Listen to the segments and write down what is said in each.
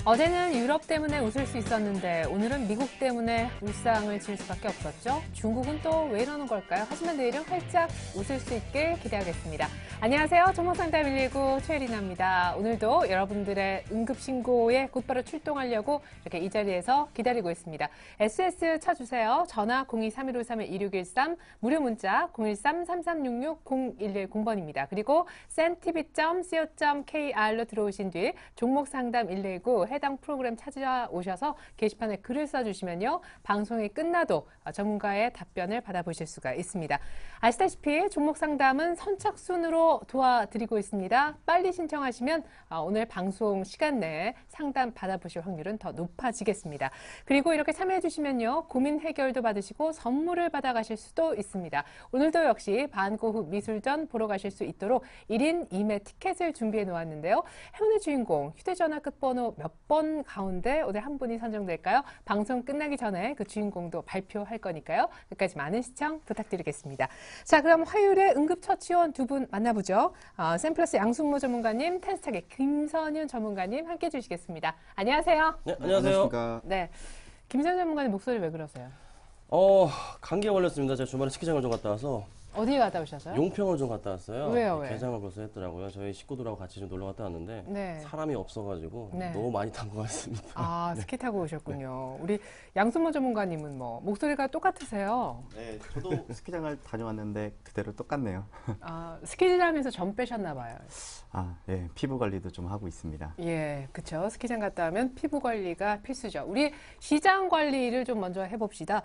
어제는 유럽 때문에 웃을 수 있었는데 오늘은 미국 때문에 울상을 질 수밖에 없었죠. 중국은 또 왜 이러는 걸까요? 하지만 내일은 활짝 웃을 수 있길 기대하겠습니다. 안녕하세요. 종목상담 119 최혜린입니다. 오늘도 여러분들의 응급신고에 곧바로 출동하려고 이렇게 이 자리에서 기다리고 있습니다. SS 쳐주세요. 전화 023153-2613, 무료 문자 013-3366-0110번입니다. 그리고 centv.co.kr로 들어오신 뒤 종목상담 119 해당 프로그램 찾아오셔서 게시판에 글을 써주시면요. 방송이 끝나도 전문가의 답변을 받아보실 수가 있습니다. 아시다시피 종목상담은 선착순으로 도와드리고 있습니다. 빨리 신청하시면 오늘 방송 시간 내에 상담 받아보실 확률은 더 높아지겠습니다. 그리고 이렇게 참여해주시면요. 고민 해결도 받으시고 선물을 받아가실 수도 있습니다. 오늘도 역시 반고흐 미술전 보러 가실 수 있도록 1인 2매 티켓을 준비해 놓았는데요. 행운의 주인공 휴대전화 끝번호 몇 번 가운데 오늘 한 분이 선정될까요? 방송 끝나기 전에 그 주인공도 발표할 거니까요. 끝까지 많은 시청 부탁드리겠습니다. 자, 그럼 화요일에 응급처치원 두 분 만나보죠. 샘플러스 양순모 전문가님, 테스트하게 김선윤 전문가님 함께해 주시겠습니다. 안녕하세요. 네, 안녕하세요. 네, 김선윤 전문가님 목소리 왜 그러세요? 감기에 걸렸습니다. 제가 주말에 스키장을 좀 갔다 와서. 어디에 갔다 오셨어요? 용평을 좀 갔다 왔어요. 왜요? 개장을 벌써 했더라고요. 저희 식구들하고 같이 좀 놀러 갔다 왔는데 네. 사람이 없어가지고 너무 많이 탄 것 같습니다. 네. 스키 타고 오셨군요. 우리 양순모 전문가님은 뭐 목소리가 똑같으세요? 네, 저도 스키장을 다녀왔는데 그대로 똑같네요. 스키장에서 점 빼셨나 봐요. 예, 피부 관리도 좀 하고 있습니다. 예, 그렇죠. 스키장 갔다 오면 피부 관리가 필수죠. 우리 시장 관리를 좀 먼저 해봅시다.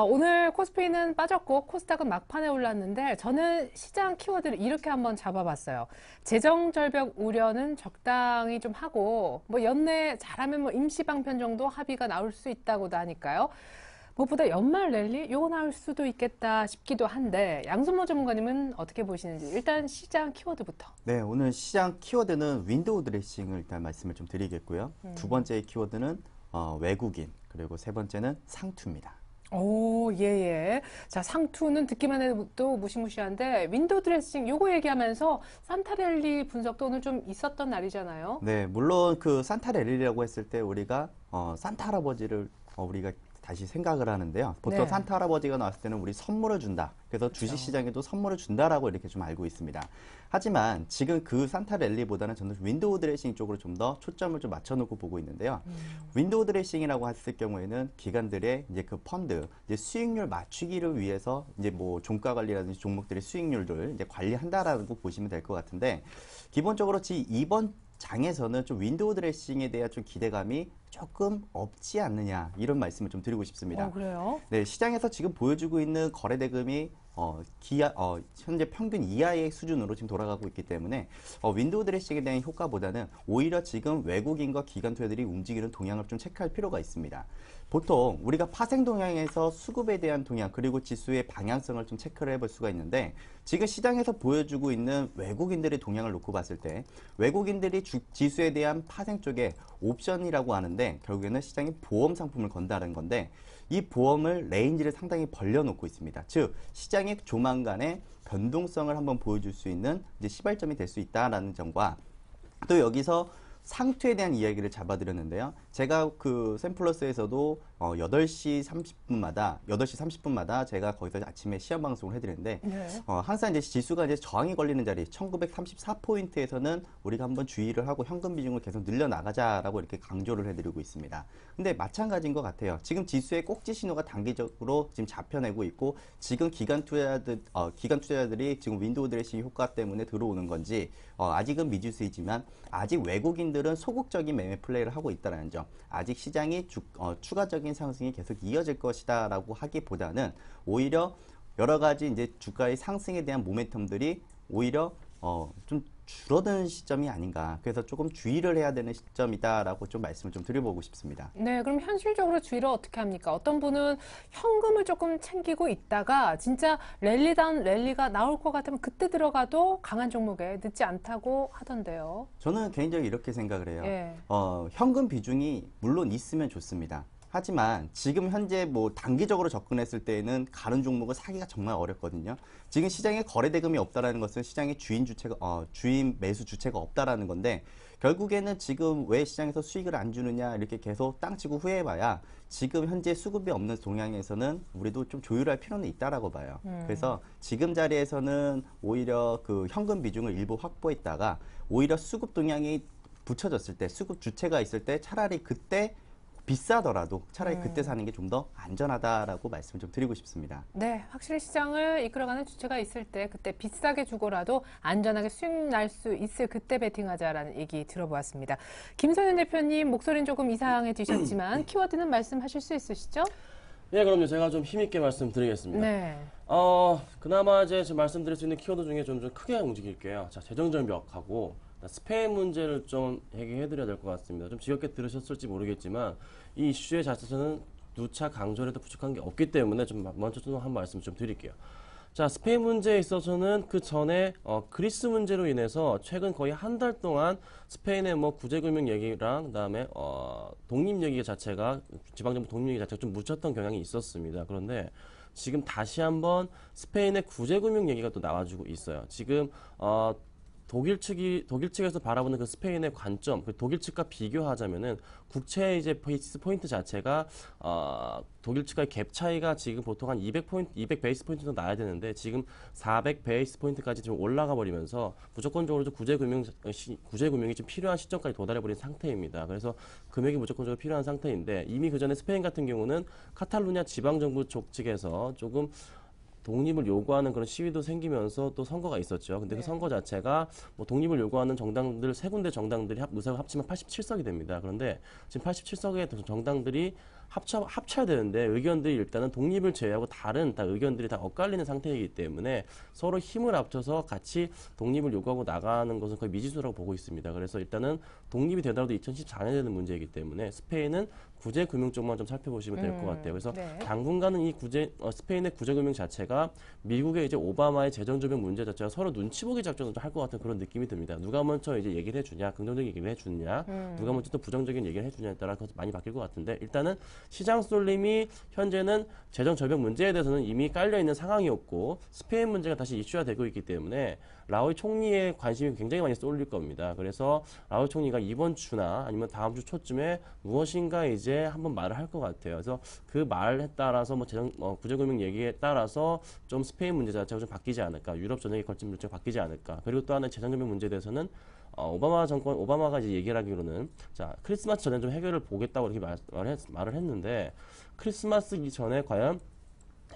오늘 코스피는 빠졌고 코스닥은 막판에 올랐는데 저는 시장 키워드를 이렇게 한번 잡아봤어요. 재정 절벽 우려는 적당히 좀 하고 뭐 연내 잘하면 뭐 임시방편 정도 합의가 나올 수 있다고도 하니까요. 무엇보다 연말 랠리 요거 나올 수도 있겠다 싶기도 한데 양순모 전문가님은 어떻게 보시는지 일단 시장 키워드부터. 네, 오늘 시장 키워드는 윈도우 드레싱을 일단 말씀을 좀 드리겠고요. 두 번째 키워드는 외국인, 그리고 세 번째는 상투입니다. 오, 예. 자, 상투는 듣기만 해도 무시무시한데 윈도우 드레싱 요거 얘기하면서 산타랠리 분석도 오늘 좀 있었던 날이잖아요. 네, 물론 그 산타랠리라고 했을 때 우리가 산타 할아버지를 우리가 다시 생각을 하는데요. 보통 산타 할아버지가 나왔을 때는 우리 선물을 준다. 그래서 주식시장에도 선물을 준다라고 이렇게 좀 알고 있습니다. 하지만 지금 그 산타 랠리보다는 저는 윈도우 드레싱 쪽으로 좀 더 초점을 좀 맞춰놓고 보고 있는데요. 윈도우 드레싱이라고 했을 경우에는 기관들의 이제 그 펀드, 이제 수익률 맞추기를 위해서 이제 뭐 종가 관리라든지 종목들의 수익률들 이제 관리한다라는 거 보시면 될 것 같은데 기본적으로 이번 장에서는 좀 윈도우 드레싱에 대한 좀 기대감이 조금 없지 않느냐 이런 말씀을 좀 드리고 싶습니다. 그래요? 네, 시장에서 지금 보여주고 있는 거래 대금이 현재 평균 이하의 수준으로 지금 돌아가고 있기 때문에 윈도우 드레싱에 대한 효과보다는 오히려 지금 외국인과 기관 투자들이 움직이는 동향을 좀 체크할 필요가 있습니다. 보통 우리가 파생 동향에서 수급에 대한 동향 그리고 지수의 방향성을 좀 체크를 해볼 수가 있는데 지금 시장에서 보여주고 있는 외국인들의 동향을 놓고 봤을 때 외국인들이 지수에 대한 파생 쪽에 옵션이라고 하는데 결국에는 시장에 보험 상품을 건다는 건데 이 보험을 레인지를 상당히 벌려놓고 있습니다. 즉 시장의 조만간에 변동성을 한번 보여줄 수 있는 이제 시발점이 될 수 있다라는 점과 또 여기서 상투에 대한 이야기를 잡아드렸는데요. 제가 그 샘플러스에서도 8시 30분마다 제가 거기서 아침에 시험 방송을 해드리는데 항상 이제 지수가 이제 저항이 걸리는 자리 1934포인트에서는 우리가 한번 주의를 하고 현금 비중을 계속 늘려나가자라고 이렇게 강조를 해드리고 있습니다. 근데 마찬가지인 것 같아요. 지금 지수의 꼭지 신호가 단기적으로 지금 잡혀내고 있고 지금 기관 투자자들이 지금 윈도우 드레싱 효과 때문에 들어오는 건지 아직은 미지수이지만 아직 외국인들은 소극적인 매매 플레이를 하고 있다는 점. 아직 시장이 추가적인 상승이 계속 이어질 것이다라고 하기보다는 오히려 여러 가지 이제 주가의 상승에 대한 모멘텀들이 오히려 좀 줄어드는 시점이 아닌가. 그래서 조금 주의를 해야 되는 시점이다라고 좀 말씀을 좀 드려보고 싶습니다. 네, 그럼 현실적으로 주의를 어떻게 합니까? 어떤 분은 현금을 조금 챙기고 있다가 진짜 랠리가 나올 것 같으면 그때 들어가도 강한 종목에 늦지 않다고 하던데요. 저는 개인적으로 이렇게 생각을 해요. 현금 비중이 물론 있으면 좋습니다. 하지만 지금 현재 뭐 단기적으로 접근했을 때에는 가른 종목을 사기가 정말 어렵거든요. 지금 시장에 거래 대금이 없다라는 것은 시장에 주인 매수 주체가 없다라는 건데 결국에는 지금 왜 시장에서 수익을 안 주느냐 이렇게 계속 땅치고 후회해봐야 지금 현재 수급이 없는 동향에서는 우리도 좀 조율할 필요는 있다라고 봐요. 그래서 지금 자리에서는 오히려 그 현금 비중을 일부 확보했다가 오히려 수급 동향이 붙여졌을 때 수급 주체가 있을 때 차라리 그때 비싸더라도 차라리 그때 사는 게 좀 더 안전하다라고 말씀을 좀 드리고 싶습니다. 네, 확실히 시장을 이끌어가는 주체가 있을 때 그때 비싸게 주고라도 안전하게 수익 날 수 있을 그때 베팅하자라는 얘기 들어보았습니다. 김선현 대표님 목소리는 조금 이상해지셨지만 키워드는 말씀하실 수 있으시죠? 예, 그럼요. 제가 좀 힘있게 말씀드리겠습니다. 네. 그나마 이제 지금 말씀드릴 수 있는 키워드 중에 좀 크게 움직일게요. 자, 재정절벽하고 스페인 문제를 좀 얘기해드려야 될 것 같습니다. 좀 지겹게 들으셨을지 모르겠지만 이 이슈의 자체는 누차 강조해도 부족한 게 없기 때문에 좀 먼저 좀 한 말씀 좀 드릴게요. 자, 스페인 문제에 있어서는 그 전에 그리스 문제로 인해서 최근 거의 한 달 동안 스페인의 뭐 구제금융 얘기랑 그다음에 독립 얘기 자체가 지방정부 독립 얘기 자체가 좀 묻혔던 경향이 있었습니다. 그런데 지금 다시 한번 스페인의 구제금융 얘기가 또 나와주고 있어요. 지금 독일 측에서 바라보는 그 스페인의 관점, 그 독일 측과 비교하자면은 국채 이제 베이스 포인트 자체가 독일 측과의 갭 차이가 지금 보통 한 200 베이스 포인트 정도 나야 되는데 지금 400 베이스 포인트까지 좀 올라가 버리면서 무조건적으로 좀 구제금융이 좀 필요한 시점까지 도달해 버린 상태입니다. 그래서 금액이 무조건적으로 필요한 상태인데 이미 그 전에 스페인 같은 경우는 카탈루냐 지방정부 쪽 측에서 조금 독립을 요구하는 그런 시위도 생기면서 또 선거가 있었죠. 근데 그 선거 자체가 뭐 독립을 요구하는 정당들 세 군데 정당들이 의석을 합치면 87석이 됩니다. 그런데 지금 87석의 정당들이 합쳐야 되는데 의견들이 일단은 독립을 제외하고 다른 의견들이 다 엇갈리는 상태이기 때문에 서로 힘을 합쳐서 같이 독립을 요구하고 나가는 것은 거의 미지수라고 보고 있습니다. 그래서 일단은 독립이 되더라도 2014년에 되는 문제이기 때문에 스페인은 구제금융 쪽만 좀 살펴보시면 될 것 같아요. 그래서 당분간은 이 스페인의 구제금융 자체가 미국의 이제 오바마의 재정조명 문제 자체가 서로 눈치 보기 작전을 할 것 같은 그런 느낌이 듭니다. 누가 먼저 이제 얘기를 해주냐, 긍정적인 얘기를 해주냐, 누가 먼저 또 부정적인 얘기를 해주냐에 따라 많이 바뀔 것 같은데 일단은 시장 쏠림이 현재는 재정 절벽 문제에 대해서는 이미 깔려 있는 상황이었고 스페인 문제가 다시 이슈화 되고 있기 때문에 라오이 총리의 관심이 굉장히 많이 쏠릴 겁니다. 그래서 라오이 총리가 이번 주나 아니면 다음 주 초쯤에 무엇인가 이제 한번 말을 할 것 같아요. 그래서 그 말에 따라서 뭐 구제금융 얘기에 따라서 좀 스페인 문제 자체가 좀 바뀌지 않을까, 유럽 전역에 걸친 문제가 바뀌지 않을까. 그리고 또 하나는 재정금융 문제에 대해서는 오바마가 이제 얘기를 하기로는 자 크리스마스 전에 좀 해결을 보겠다고 이렇게 말을 했는데 크리스마스 이전에 과연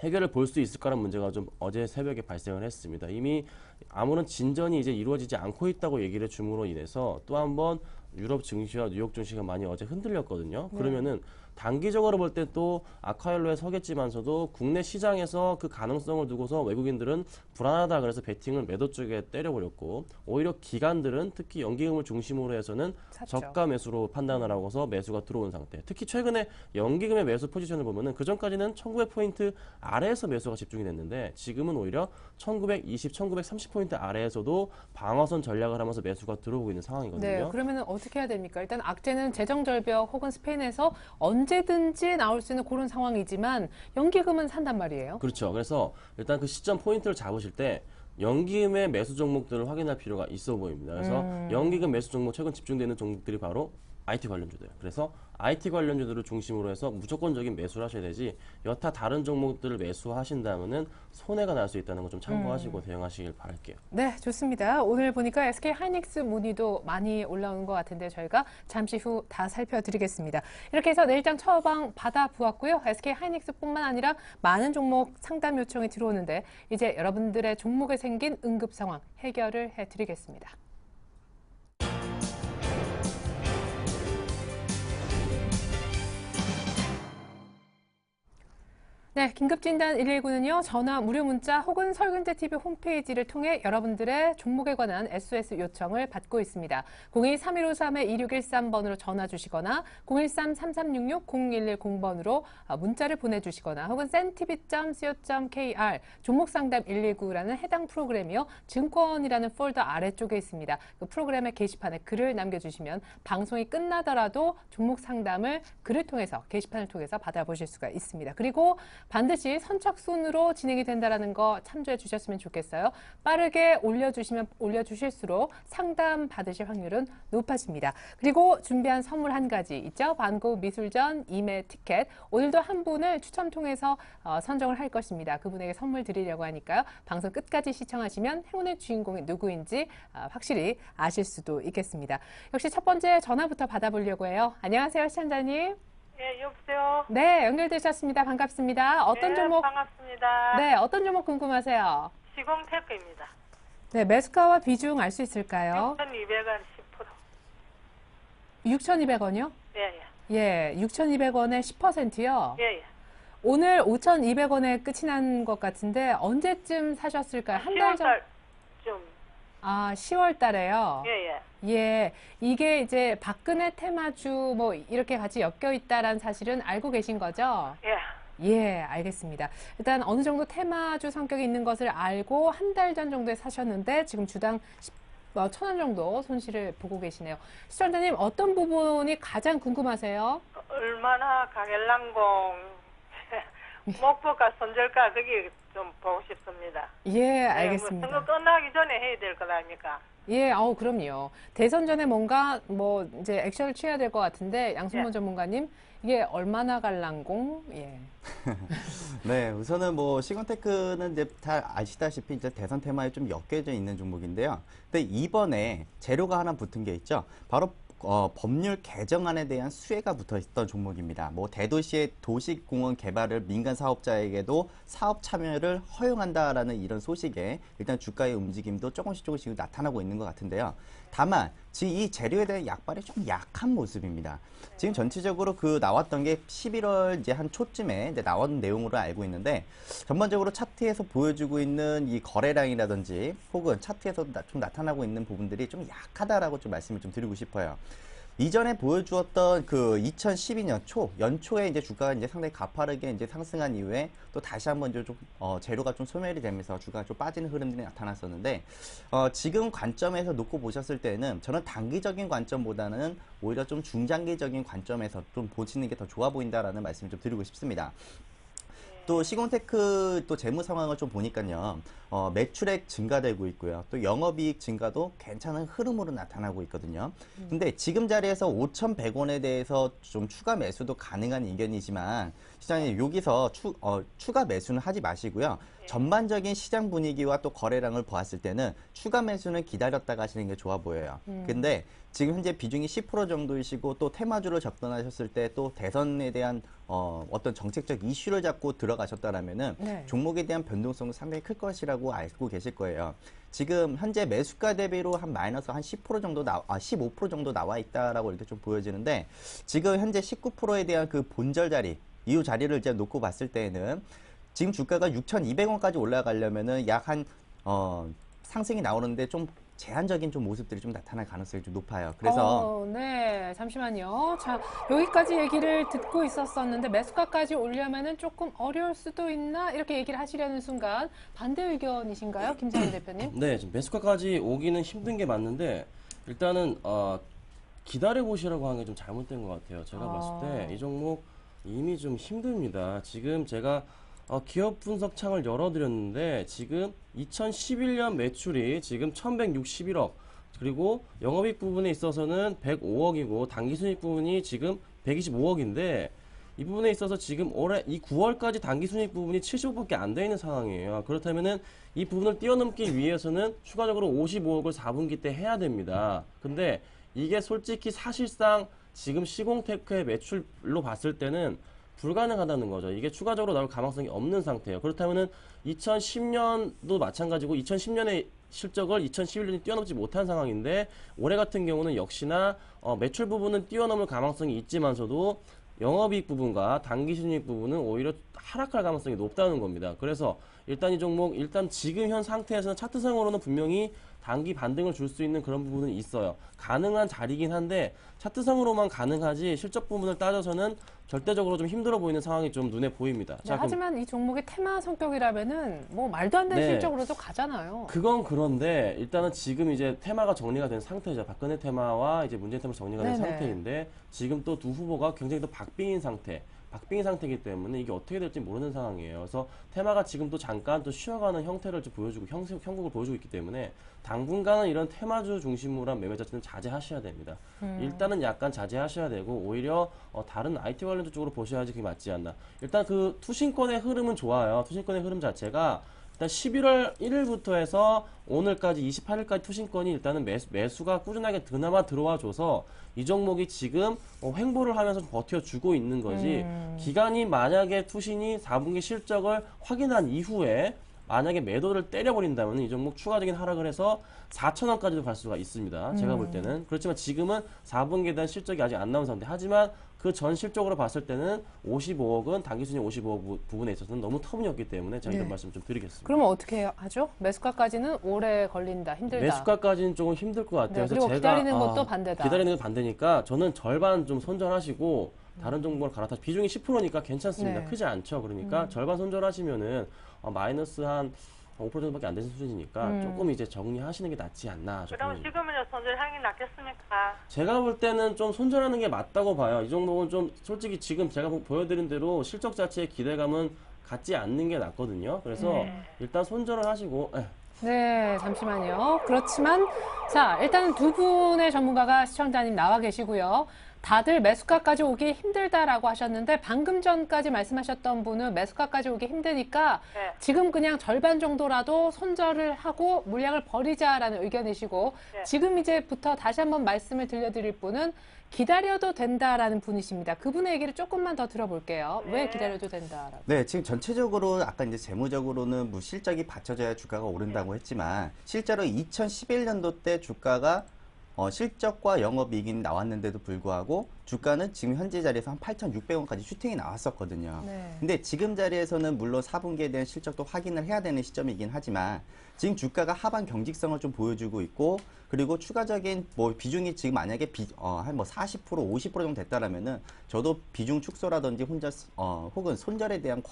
해결을 볼 수 있을 거란 문제가 좀 어제 새벽에 발생을 했습니다. 이미 아무런 진전이 이제 이루어지지 않고 있다고 얘기를 줌으로 인해서 또 한번 유럽 증시와 뉴욕 증시가 많이 어제 흔들렸거든요. 그러면은 단기적으로 볼 때 또 악화열로에 서겠지만서도 국내 시장에서 그 가능성을 두고서 외국인들은 불안하다 그래서 베팅을 매도 쪽에 때려버렸고 오히려 기관들은 특히 연기금을 중심으로 해서는 샀죠. 저가 매수로 판단을 하고서 매수가 들어온 상태. 특히 최근에 연기금의 매수 포지션을 보면은 그 전까지는 1900포인트 아래에서 매수가 집중이 됐는데 지금은 오히려 1920, 1930포인트 아래에서도 방어선 전략을 하면서 매수가 들어오고 있는 상황이거든요. 네, 그러면 어떻게 해야 됩니까? 일단 악재는 재정절벽 혹은 스페인에서 언제든지 나올 수 있는 그런 상황이지만 연기금은 산단 말이에요. 그렇죠. 그래서 일단 그 시점 포인트를 잡으실 때 연기금의 매수 종목들을 확인할 필요가 있어 보입니다. 그래서 연기금 매수 종목 최근 집중되는 종목들이 바로 IT 관련주들. 그래서 IT 관련주들을 중심으로 해서 무조건적인 매수를 하셔야 되지 여타 다른 종목들을 매수하신다면은 손해가 날 수 있다는 거 좀 참고하시고 대응하시길 바랄게요. 네, 좋습니다. 오늘 보니까 SK 하이닉스 문의도 많이 올라오는 것 같은데 저희가 잠시 후 다 살펴드리겠습니다. 이렇게 해서 내일장 처방 받아보았고요. SK 하이닉스뿐만 아니라 많은 종목 상담 요청이 들어오는데 이제 여러분들의 종목에 생긴 응급 상황 해결을 해드리겠습니다. 네, 긴급진단 119는요, 전화, 무료 문자 혹은 설근제 TV 홈페이지를 통해 여러분들의 종목에 관한 SOS 요청을 받고 있습니다. 02-3153-2613번으로 전화 주시거나 013-3366-0110번으로 문자를 보내주시거나 혹은 centv.co.kr 종목상담 119라는 해당 프로그램이요, 증권이라는 폴더 아래쪽에 있습니다. 그 프로그램의 게시판에 글을 남겨주시면 방송이 끝나더라도 종목 상담을 글을 통해서, 게시판을 통해서 받아보실 수가 있습니다. 그리고 반드시 선착순으로 진행이 된다는 거 참조해 주셨으면 좋겠어요. 빠르게 올려주실수록 상담 받으실 확률은 높아집니다. 그리고 준비한 선물 한 가지 있죠. 반고 미술전 2매 티켓. 오늘도 한 분을 추첨 통해서 선정을 할 것입니다. 그분에게 선물 드리려고 하니까요. 방송 끝까지 시청하시면 행운의 주인공이 누구인지 확실히 아실 수도 있겠습니다. 역시 첫 번째 전화부터 받아보려고 해요. 안녕하세요, 시청자님. 예, 여보세요? 네, 연결되셨습니다. 반갑습니다. 어떤 예, 종목? 반갑습니다. 네, 어떤 종목 궁금하세요? 시공테크입니다. 네, 매수가와 비중 알 수 있을까요? 6,200원 10%. 6,200원이요? 예, 예, 6,200원에 10%요? 예. 예, 예. 오늘 5,200원에 끝이 난 것 같은데 언제쯤 사셨을까요? 한 달 전? 10월달쯤. 아, 10월 달에요? 예, 예. 예, 이게 이제 박근혜 테마주 뭐 이렇게 같이 엮여 있다라는 사실은 알고 계신 거죠? 예. 예, 알겠습니다. 일단 어느 정도 테마주 성격이 있는 것을 알고 한 달 전 정도에 사셨는데 지금 주당 1,000원 정도 손실을 보고 계시네요. 시청자님, 어떤 부분이 가장 궁금하세요? 얼마나 강일랑공 목표가 손절가 그게 좀 보고 싶습니다. 예, 뭐 알겠습니다. 선거 끝나기 전에 해야 될 거 아닙니까? 예, 그럼요. 대선 전에 뭔가 뭐 이제 액션을 취해야 될 것 같은데 양승문 예. 전문가님, 이게 얼마나 갈랑공? 예. 네, 우선은 뭐 시건테크는 이제 다 아시다시피 이제 대선 테마에 좀 엮여져 있는 종목인데요. 근데 이번에 재료가 하나 붙은 게 있죠. 바로 법률 개정안에 대한 수혜가 붙어 있던 종목입니다. 뭐 대도시의 도시공원 개발을 민간 사업자에게도 사업 참여를 허용한다라는 이런 소식에 일단 주가의 움직임도 조금씩 나타나고 있는 것 같은데요. 다만 지금 이 재료에 대한 약발이 좀 약한 모습입니다. 지금 전체적으로 그 나왔던 게 11월 이제 한 초쯤에 이제 나온 내용으로 알고 있는데, 전반적으로 차트에서 보여주고 있는 이 거래량이라든지 혹은 차트에서 좀 나타나고 있는 부분들이 좀 약하다라고 좀 말씀을 좀 드리고 싶어요. 이전에 보여주었던 그 2012년 연초에 이제 주가가 이제 상당히 가파르게 이제 상승한 이후에 또 다시 한번 이제 좀 재료가 좀 소멸이 되면서 주가가 좀 빠지는 흐름들이 나타났었는데, 지금 관점에서 놓고 보셨을 때는 저는 단기적인 관점보다는 오히려 좀 중장기적인 관점에서 좀 보시는 게 더 좋아 보인다라는 말씀을 좀 드리고 싶습니다. 또 시공테크 또 재무 상황을 좀 보니까요, 매출액 증가되고 있고요. 또 영업이익 증가도 괜찮은 흐름으로 나타나고 있거든요. 근데 지금 자리에서 5,100원에 대해서 좀 추가 매수도 가능한 의견이지만, 시장님 여기서 추가 매수는 하지 마시고요. 전반적인 시장 분위기와 또 거래량을 보았을 때는 추가 매수는 기다렸다가 하시는 게 좋아 보여요. 근데 지금 현재 비중이 10% 정도이시고 또 테마주를 접근하셨을 때 또 대선에 대한 어떤 정책적 이슈를 잡고 들어가셨다라면은 네. 종목에 대한 변동성은 상당히 클 것이라고 알고 계실 거예요. 지금 현재 매수가 대비로 한 마이너스 한 10% 정도 15% 정도 나와 있다라고 이렇게 좀 보여지는데, 지금 현재 19%에 대한 그 본절 자리, 이후 자리를 이제 놓고 봤을 때에는 지금 주가가 6,200원까지 올라가려면은 약 한 상승이 나오는데 좀 제한적인 좀 모습들이 좀 나타날 가능성이 좀 높아요. 그래서 네, 잠시만요. 자, 여기까지 얘기를 듣고 있었었는데 매수가까지 오려면은 조금 어려울 수도 있나? 이렇게 얘기를 하시려는 순간 반대 의견이신가요, 김상현 대표님? 네, 지금 매수가까지 오기는 힘든 게 맞는데 일단은 기다려 보시라고 하는 게 좀 잘못된 것 같아요. 제가 봤을 때 이 종목 이미 좀 힘듭니다. 지금 제가 기업 분석 창을 열어드렸는데 지금 2011년 매출이 지금 1161억, 그리고 영업이익 부분에 있어서는 105억이고 당기순이익 부분이 지금 125억인데 이 부분에 있어서 지금 올해 이 9월까지 당기순이익 부분이 70억밖에 안 돼 있는 상황이에요. 그렇다면은 이 부분을 뛰어넘기 위해서는 추가적으로 55억을 4분기 때 해야 됩니다. 근데 이게 솔직히 사실상 지금 시공테크의 매출로 봤을 때는 불가능하다는 거죠. 이게 추가적으로 나올 가능성이 없는 상태예요. 그렇다면은 2010년도 마찬가지고 2010년의 실적을 2011년이 뛰어넘지 못한 상황인데 올해 같은 경우는 역시나 매출 부분은 뛰어넘을 가능성이 있지만서도 영업이익 부분과 당기순이익 부분은 오히려 하락할 가능성이 높다는 겁니다. 그래서 일단 이 종목 일단 지금 현 상태에서는 차트상으로는 분명히 단기 반등을 줄 수 있는 그런 부분은 있어요. 가능한 자리긴 한데 차트상으로만 가능하지 실적 부분을 따져서는 절대적으로 좀 힘들어 보이는 상황이 좀 눈에 보입니다. 네, 하지만 이 종목의 테마 성격이라면은 뭐 말도 안 되는 네. 실적으로도 가잖아요. 그건 그런데 일단은 지금 이제 테마가 정리가 된 상태죠. 박근혜 테마와 이제 문재인 테마 정리가 된 네네. 상태인데 지금 또 두 후보가 굉장히 또 박빙인 상태이기 때문에 이게 어떻게 될지 모르는 상황이에요. 그래서 테마가 지금 또 잠깐 또 쉬어가는 형태를 좀 보여주고 형국을 보여주고 있기 때문에 당분간은 이런 테마주 중심으로 한 매매 자체는 자제하셔야 됩니다. 일단은 약간 자제하셔야 되고 오히려 다른 IT 관련주 쪽으로 보셔야지 그게 맞지 않나. 일단 그 투신권의 흐름은 좋아요. 투신권의 흐름 자체가 일단 11월 1일부터 해서 오늘까지 28일까지 투신권이 일단은 매수가 꾸준하게 그나마 들어와줘서 이 종목이 지금 횡보를 하면서 버텨주고 있는 거지 기간이 만약에 투신이 4분기 실적을 확인한 이후에 만약에 매도를 때려버린다면 이 종목 추가적인 하락을 해서 4,000원까지도 갈 수가 있습니다. 제가 볼 때는. 그렇지만 지금은 4분기에 대한 실적이 아직 안 나온 상태. 하지만 그 전 실적으로 봤을 때는 55억은 당기순위 55억 부분에 있어서는 너무 터무니없기 때문에 제가 이런 네. 말씀 좀 드리겠습니다. 그러면 어떻게 하죠? 매수가까지는 오래 걸린다, 힘들다. 매수가까지는 조금 힘들 것 같아요. 네, 그래서 그리고 제가 기다리는 것도 반대다. 기다리는 건 반대니까 저는 절반 좀 손절하시고 다른 종목을 갈아타 비중이 10%니까 괜찮습니다. 네. 크지 않죠. 그러니까 절반 손절하시면은 마이너스 한 5% 정도밖에 안 되는 수준이니까 조금 이제 정리하시는 게 낫지 않나. 그럼 지금은요 손절하는 게 낫겠습니까? 제가 볼 때는 좀 손절하는 게 맞다고 봐요. 이 종목은 좀 솔직히 지금 제가 보여드린 대로 실적 자체의 기대감은 갖지 않는 게 낫거든요. 그래서 일단 손절을 하시고 네, 잠시만요. 그렇지만 자, 일단은 두 분의 전문가가 시청자님 나와 계시고요. 다들 매수가까지 오기 힘들다라고 하셨는데 방금 전까지 말씀하셨던 분은 매수가까지 오기 힘드니까 네. 지금 그냥 절반 정도라도 손절을 하고 물량을 버리자라는 의견이시고 네. 지금 이제부터 다시 한번 말씀을 들려드릴 분은 기다려도 된다라는 분이십니다. 그분의 얘기를 조금만 더 들어볼게요. 왜 기다려도 된다라고. 네, 지금 전체적으로 아까 이제 재무적으로는 뭐 실적이 받쳐져야 주가가 오른다고 했지만 실제로 2011년도 때 주가가 실적과 영업이익이 나왔는데도 불구하고 주가는 지금 현재 자리에서 한 8,600원까지 슈팅이 나왔었거든요. 네. 근데 지금 자리에서는 물론 4분기에 대한 실적도 확인을 해야 되는 시점이긴 하지만 지금 주가가 하반 경직성을 좀 보여주고 있고 그리고 추가적인 뭐 비중이 지금 만약에 한 뭐 40%, 50% 정도 됐다라면은 저도 비중 축소라든지 혹은 손절에 대한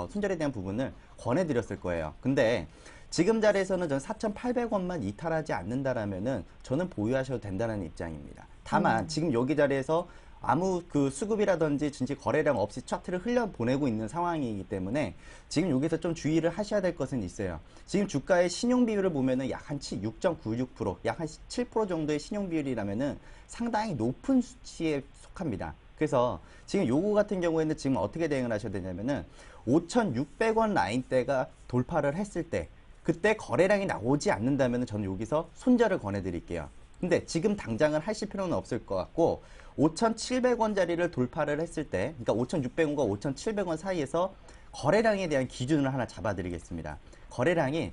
손절에 대한 부분을 권해드렸을 거예요. 근데 지금 자리에서는 전 4,800원만 이탈하지 않는다라면은 저는 보유하셔도 된다는 입장입니다. 다만 지금 여기 자리에서 아무 그 수급이라든지 진짜 거래량 없이 차트를 흘려보내고 있는 상황이기 때문에 지금 여기서 좀 주의를 하셔야 될 것은 있어요. 지금 주가의 신용 비율을 보면은 약 한 6.96%, 약 한 7% 정도의 신용 비율이라면은 상당히 높은 수치에 속합니다. 그래서 지금 요거 같은 경우에는 지금 어떻게 대응을 하셔야 되냐면은 5,600원 라인대가 돌파를 했을 때 그때 거래량이 나오지 않는다면 저는 여기서 손절을 권해드릴게요. 근데 지금 당장은 하실 필요는 없을 것 같고 5,700원짜리를 돌파를 했을 때 그러니까 5,600원과 5,700원 사이에서 거래량에 대한 기준을 하나 잡아드리겠습니다. 거래량이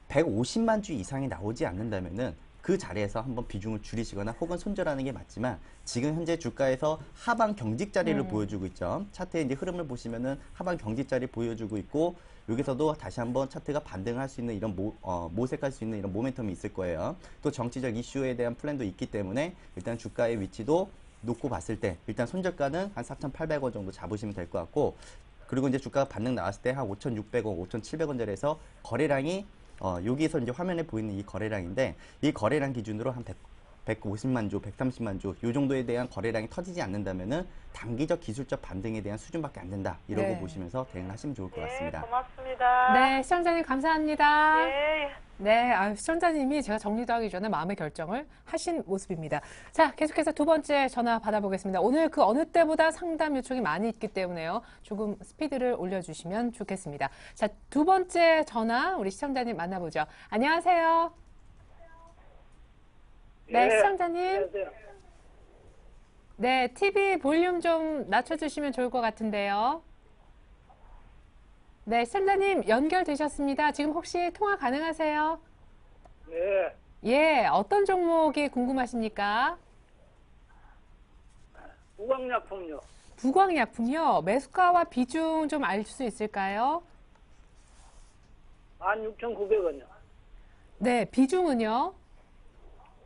150만 주 이상이 나오지 않는다면은 그 자리에서 한번 비중을 줄이시거나 혹은 손절하는 게 맞지만 지금 현재 주가에서 하방 경직 자리를 보여주고 있죠. 차트의 이제 흐름을 보시면은 하방 경직 자리 보여주고 있고 여기서도 다시 한번 차트가 반등할 수 있는 이런 모색할 수 있는 이런 모멘텀이 있을 거예요. 또 정치적 이슈에 대한 플랜도 있기 때문에 일단 주가의 위치도 놓고 봤을 때 일단 손절가는 한 4,800원 정도 잡으시면 될 것 같고 그리고 이제 주가가 반등 나왔을 때 한 5,600원, 5,700원짜리에서 거래량이 여기에서 이제 화면에 보이는 이 거래량인데 이 거래량 기준으로 한 150만 주, 130만 주, 요 정도에 대한 거래량이 터지지 않는다면은 단기적 기술적 반등에 대한 수준밖에 안 된다. 이러고 네. 보시면서 대응을 하시면 좋을 것 같습니다. 고맙습니다. 네, 시청자님 감사합니다. 예. 네, 시청자님이 제가 정리도 하기 전에 마음의 결정을 하신 모습입니다. 자, 계속해서 두 번째 전화 받아보겠습니다. 오늘 그 어느 때보다 상담 요청이 많이 있기 때문에요. 조금 스피드를 올려주시면 좋겠습니다. 자, 두 번째 전화 우리 시청자님 만나보죠. 안녕하세요. 네, 예, 시청자님. 안녕하세요. 네, TV 볼륨 좀 낮춰주시면 좋을 것 같은데요. 네, 시청자님 연결되셨습니다. 지금 혹시 통화 가능하세요? 네, 예, 어떤 종목이 궁금하십니까? 우광약품요. 부광약품이요. 매수가와 비중 좀 알 수 있을까요? 16,900원이요. 네, 비중은요?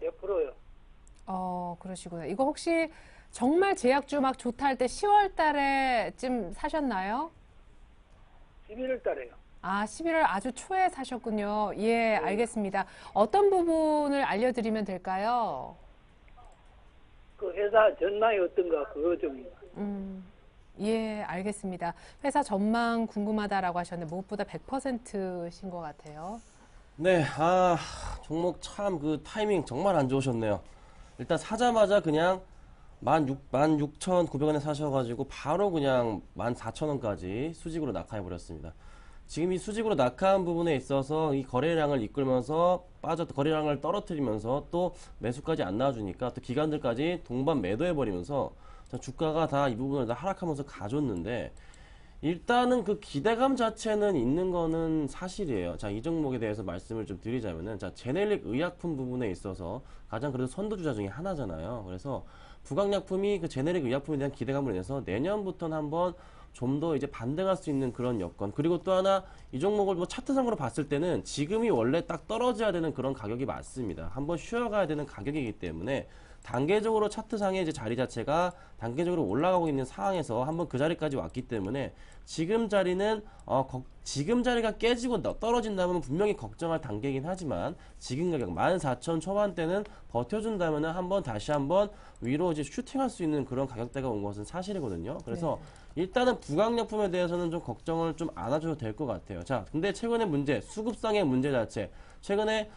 몇 프로요? 그러시구나. 이거 혹시 정말 제약주 막 좋다 할 때 10월 달에쯤 사셨나요? 11월 달에요. 아, 11월 아주 초에 사셨군요. 예, 알겠습니다. 어떤 부분을 알려드리면 될까요? 그 회사 전망이 어떤가 그거 좀. 예, 알겠습니다. 회사 전망 궁금하다라고 하셨는데 무엇보다 100%신 것 같아요. 네, 종목 참 그 타이밍 정말 안 좋으셨네요. 일단 사자마자 그냥 16,900원에 사셔가지고 바로 그냥 14,000원까지 수직으로 낙하해버렸습니다. 지금 이 수직으로 낙하한 부분에 있어서 이 거래량을 이끌면서 거래량을 떨어뜨리면서 또 매수까지 안 나와주니까 또 기관들까지 동반 매도해버리면서 주가가 다 이 부분을 다 하락하면서 가졌는데 일단은 그 기대감 자체는 있는 거는 사실이에요. 자, 이 종목에 대해서 말씀을 좀 드리자면은, 자, 제네릭 의약품 부분에 있어서 가장 그래도 선두주자 중에 하나잖아요. 그래서 부강약품이 그 제네릭 의약품에 대한 기대감을 인해서 내년부터는 한번 좀 더 이제 반등할 수 있는 그런 여건. 그리고 또 하나 이 종목을 뭐 차트상으로 봤을 때는 지금이 원래 딱 떨어져야 되는 그런 가격이 맞습니다. 한번 쉬어가야 되는 가격이기 때문에 단계적으로 차트상의 이제 자리 자체가 단계적으로 올라가고 있는 상황에서 한번 그 자리까지 왔기 때문에 지금 자리는 지금 자리가 깨지고 떨어진다면 분명히 걱정할 단계이긴 하지만 지금 가격 14,000 초반대는 버텨준다면 한번 다시 한번 위로 이제 슈팅할 수 있는 그런 가격대가 온 것은 사실이거든요. 그래서 일단은 부강약품에 대해서는 좀 걱정을 좀 안 하셔도 될 것 같아요. 자, 근데 최근의 문제, 수급상의 문제 자체, 최근에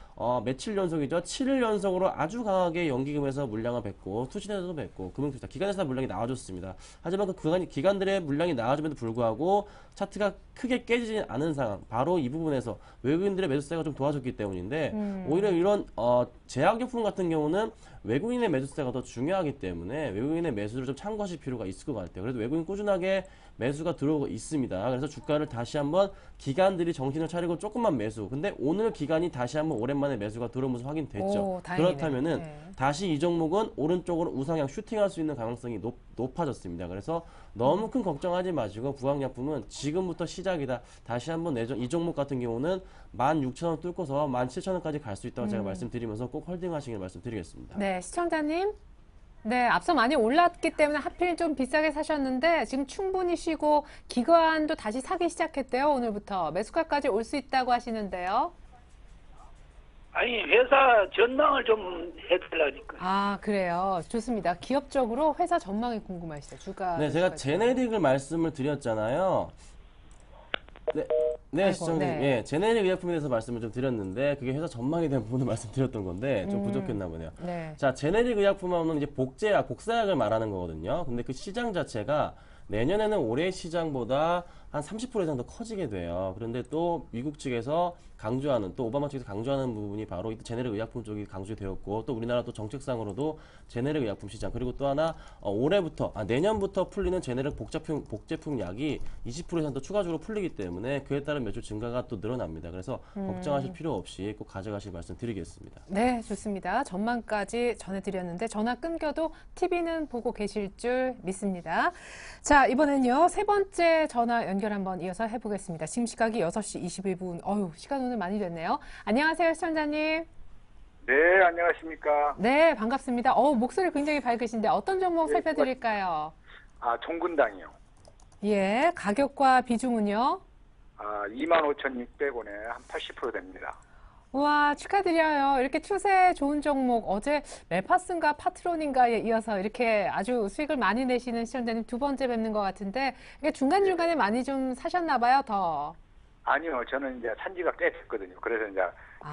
며칠 연속이죠. 7일 연속으로 아주 강하게 연기금에서 물량을 뱉고 투신에서도 뱉고 금융투자 기관에서 물량이 나와줬습니다. 하지만 그 기관들의 물량이 나와줌에도 불구하고 차트가 크게 깨지지 않은 상황, 바로 이 부분에서 외국인들의 매수세가 좀 도와줬기 때문인데 오히려 이런 제약용품 같은 경우는 외국인의 매수세가 더 중요하기 때문에 외국인의 매수를 좀 참고하실 필요가 있을 것 같아요. 그래도 외국인 꾸준하게 매수가 들어오고 있습니다. 그래서 주가를 다시 한번 기관들이 정신을 차리고 조금만 매수. 근데 오늘 기간이 다시 한번 오랜만에 매수가 들어온 모습 확인됐죠. 오, 다행이네. 그렇다면은 다시 이 종목은 오른쪽으로 우상향 슈팅할 수 있는 가능성이 높아졌습니다. 그래서 너무 큰 걱정하지 마시고 부강약품은 지금부터 시작이다. 다시 한번 이 종목 같은 경우는 16,000원 뚫고서 17,000원까지 갈 수 있다고 제가 말씀드리면서 꼭 홀딩하시길 말씀드리겠습니다. 네, 시청자님. 네, 앞서 많이 올랐기 때문에 하필 좀 비싸게 사셨는데 지금 충분히 쉬고 기관도 다시 사기 시작했대요. 오늘부터 매수가까지 올 수 있다고 하시는데요. 아니 회사 전망을 좀 해달라니까. 아, 그래요. 좋습니다. 기업적으로 회사 전망이 궁금하시죠? 주가. 네, 제가 제네릭을 말씀을 드렸잖아요. 네, 아이고, 시청자님. 네. 예, 제네릭 의약품에 대해서 말씀을 좀 드렸는데 그게 회사 전망에 대한 부분을 말씀드렸던 건데 좀 부족했나 보네요. 네. 자, 제네릭 의약품하고는 이제 복사약을 말하는 거거든요. 근데 그 시장 자체가 내년에는 올해 시장보다 한 30% 이상 더 커지게 돼요. 그런데 또 미국 측에서 강조하는, 또 오바마 측에서 강조하는 부분이 바로 이 제네릭 의약품 쪽이 강조되었고, 또 우리나라 또 정책상으로도 제네릭 의약품 시장, 그리고 또 하나 내년부터 풀리는 제네릭 복제품 약이 20% 이상 더 추가적으로 풀리기 때문에 그에 따른 매출 증가가 또 늘어납니다. 그래서 걱정하실 필요 없이 꼭 가져가실 말씀 드리겠습니다. 네, 좋습니다. 전망까지 전해드렸는데 전화 끊겨도 TV는 보고 계실 줄 믿습니다. 자, 이번엔요. 세 번째 전화 연결 한번 이어서 해보겠습니다. 지금 시각이 6시 21분. 시간 오늘 많이 됐네요. 안녕하세요, 시청자님. 네, 안녕하십니까. 네, 반갑습니다. 목소리 굉장히 밝으신데 어떤 종목 네, 살펴드릴까요? 종근당이요. 예, 가격과 비중은요? 25,600원에 한 80% 됩니다. 우와, 축하드려요. 이렇게 추세 좋은 종목, 어제 멜파슨과 파트론인가에 이어서 이렇게 아주 수익을 많이 내시는 시청자님 두 번째 뵙는 것 같은데, 이게 중간중간에 많이 좀 사셨나 봐요, 더. 아니요, 저는 이제 산지가 꽤 됐거든요. 그래서 이제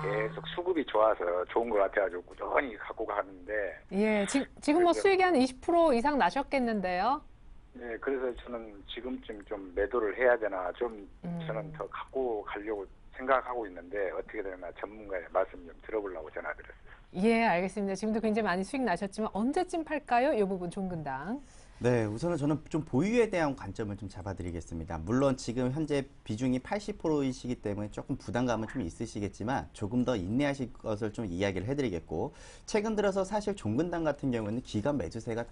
계속 수급이 좋아서 좋은 것 같아가지고 꾸준히 갖고 가는데. 예, 지금 뭐 수익이 한 20% 이상 나셨겠는데요? 네, 그래서 저는 지금쯤 좀 매도를 해야 되나, 저는 더 갖고 가려고 생각하고 있는데, 어떻게 되나 전문가의 말씀 좀 들어보려고 전화드렸어요. 예, 알겠습니다. 지금도 굉장히 많이 수익 나셨지만 언제쯤 팔까요? 이 부분 종근당. 네, 우선은 저는 좀 보유에 대한 관점을 좀 잡아드리겠습니다. 물론 지금 현재 비중이 80%이시기 때문에 조금 부담감은 좀 있으시겠지만 조금 더 인내하실 것을 좀 이야기를 해드리겠고, 최근 들어서 사실 종근당 같은 경우에는 기간 매수세가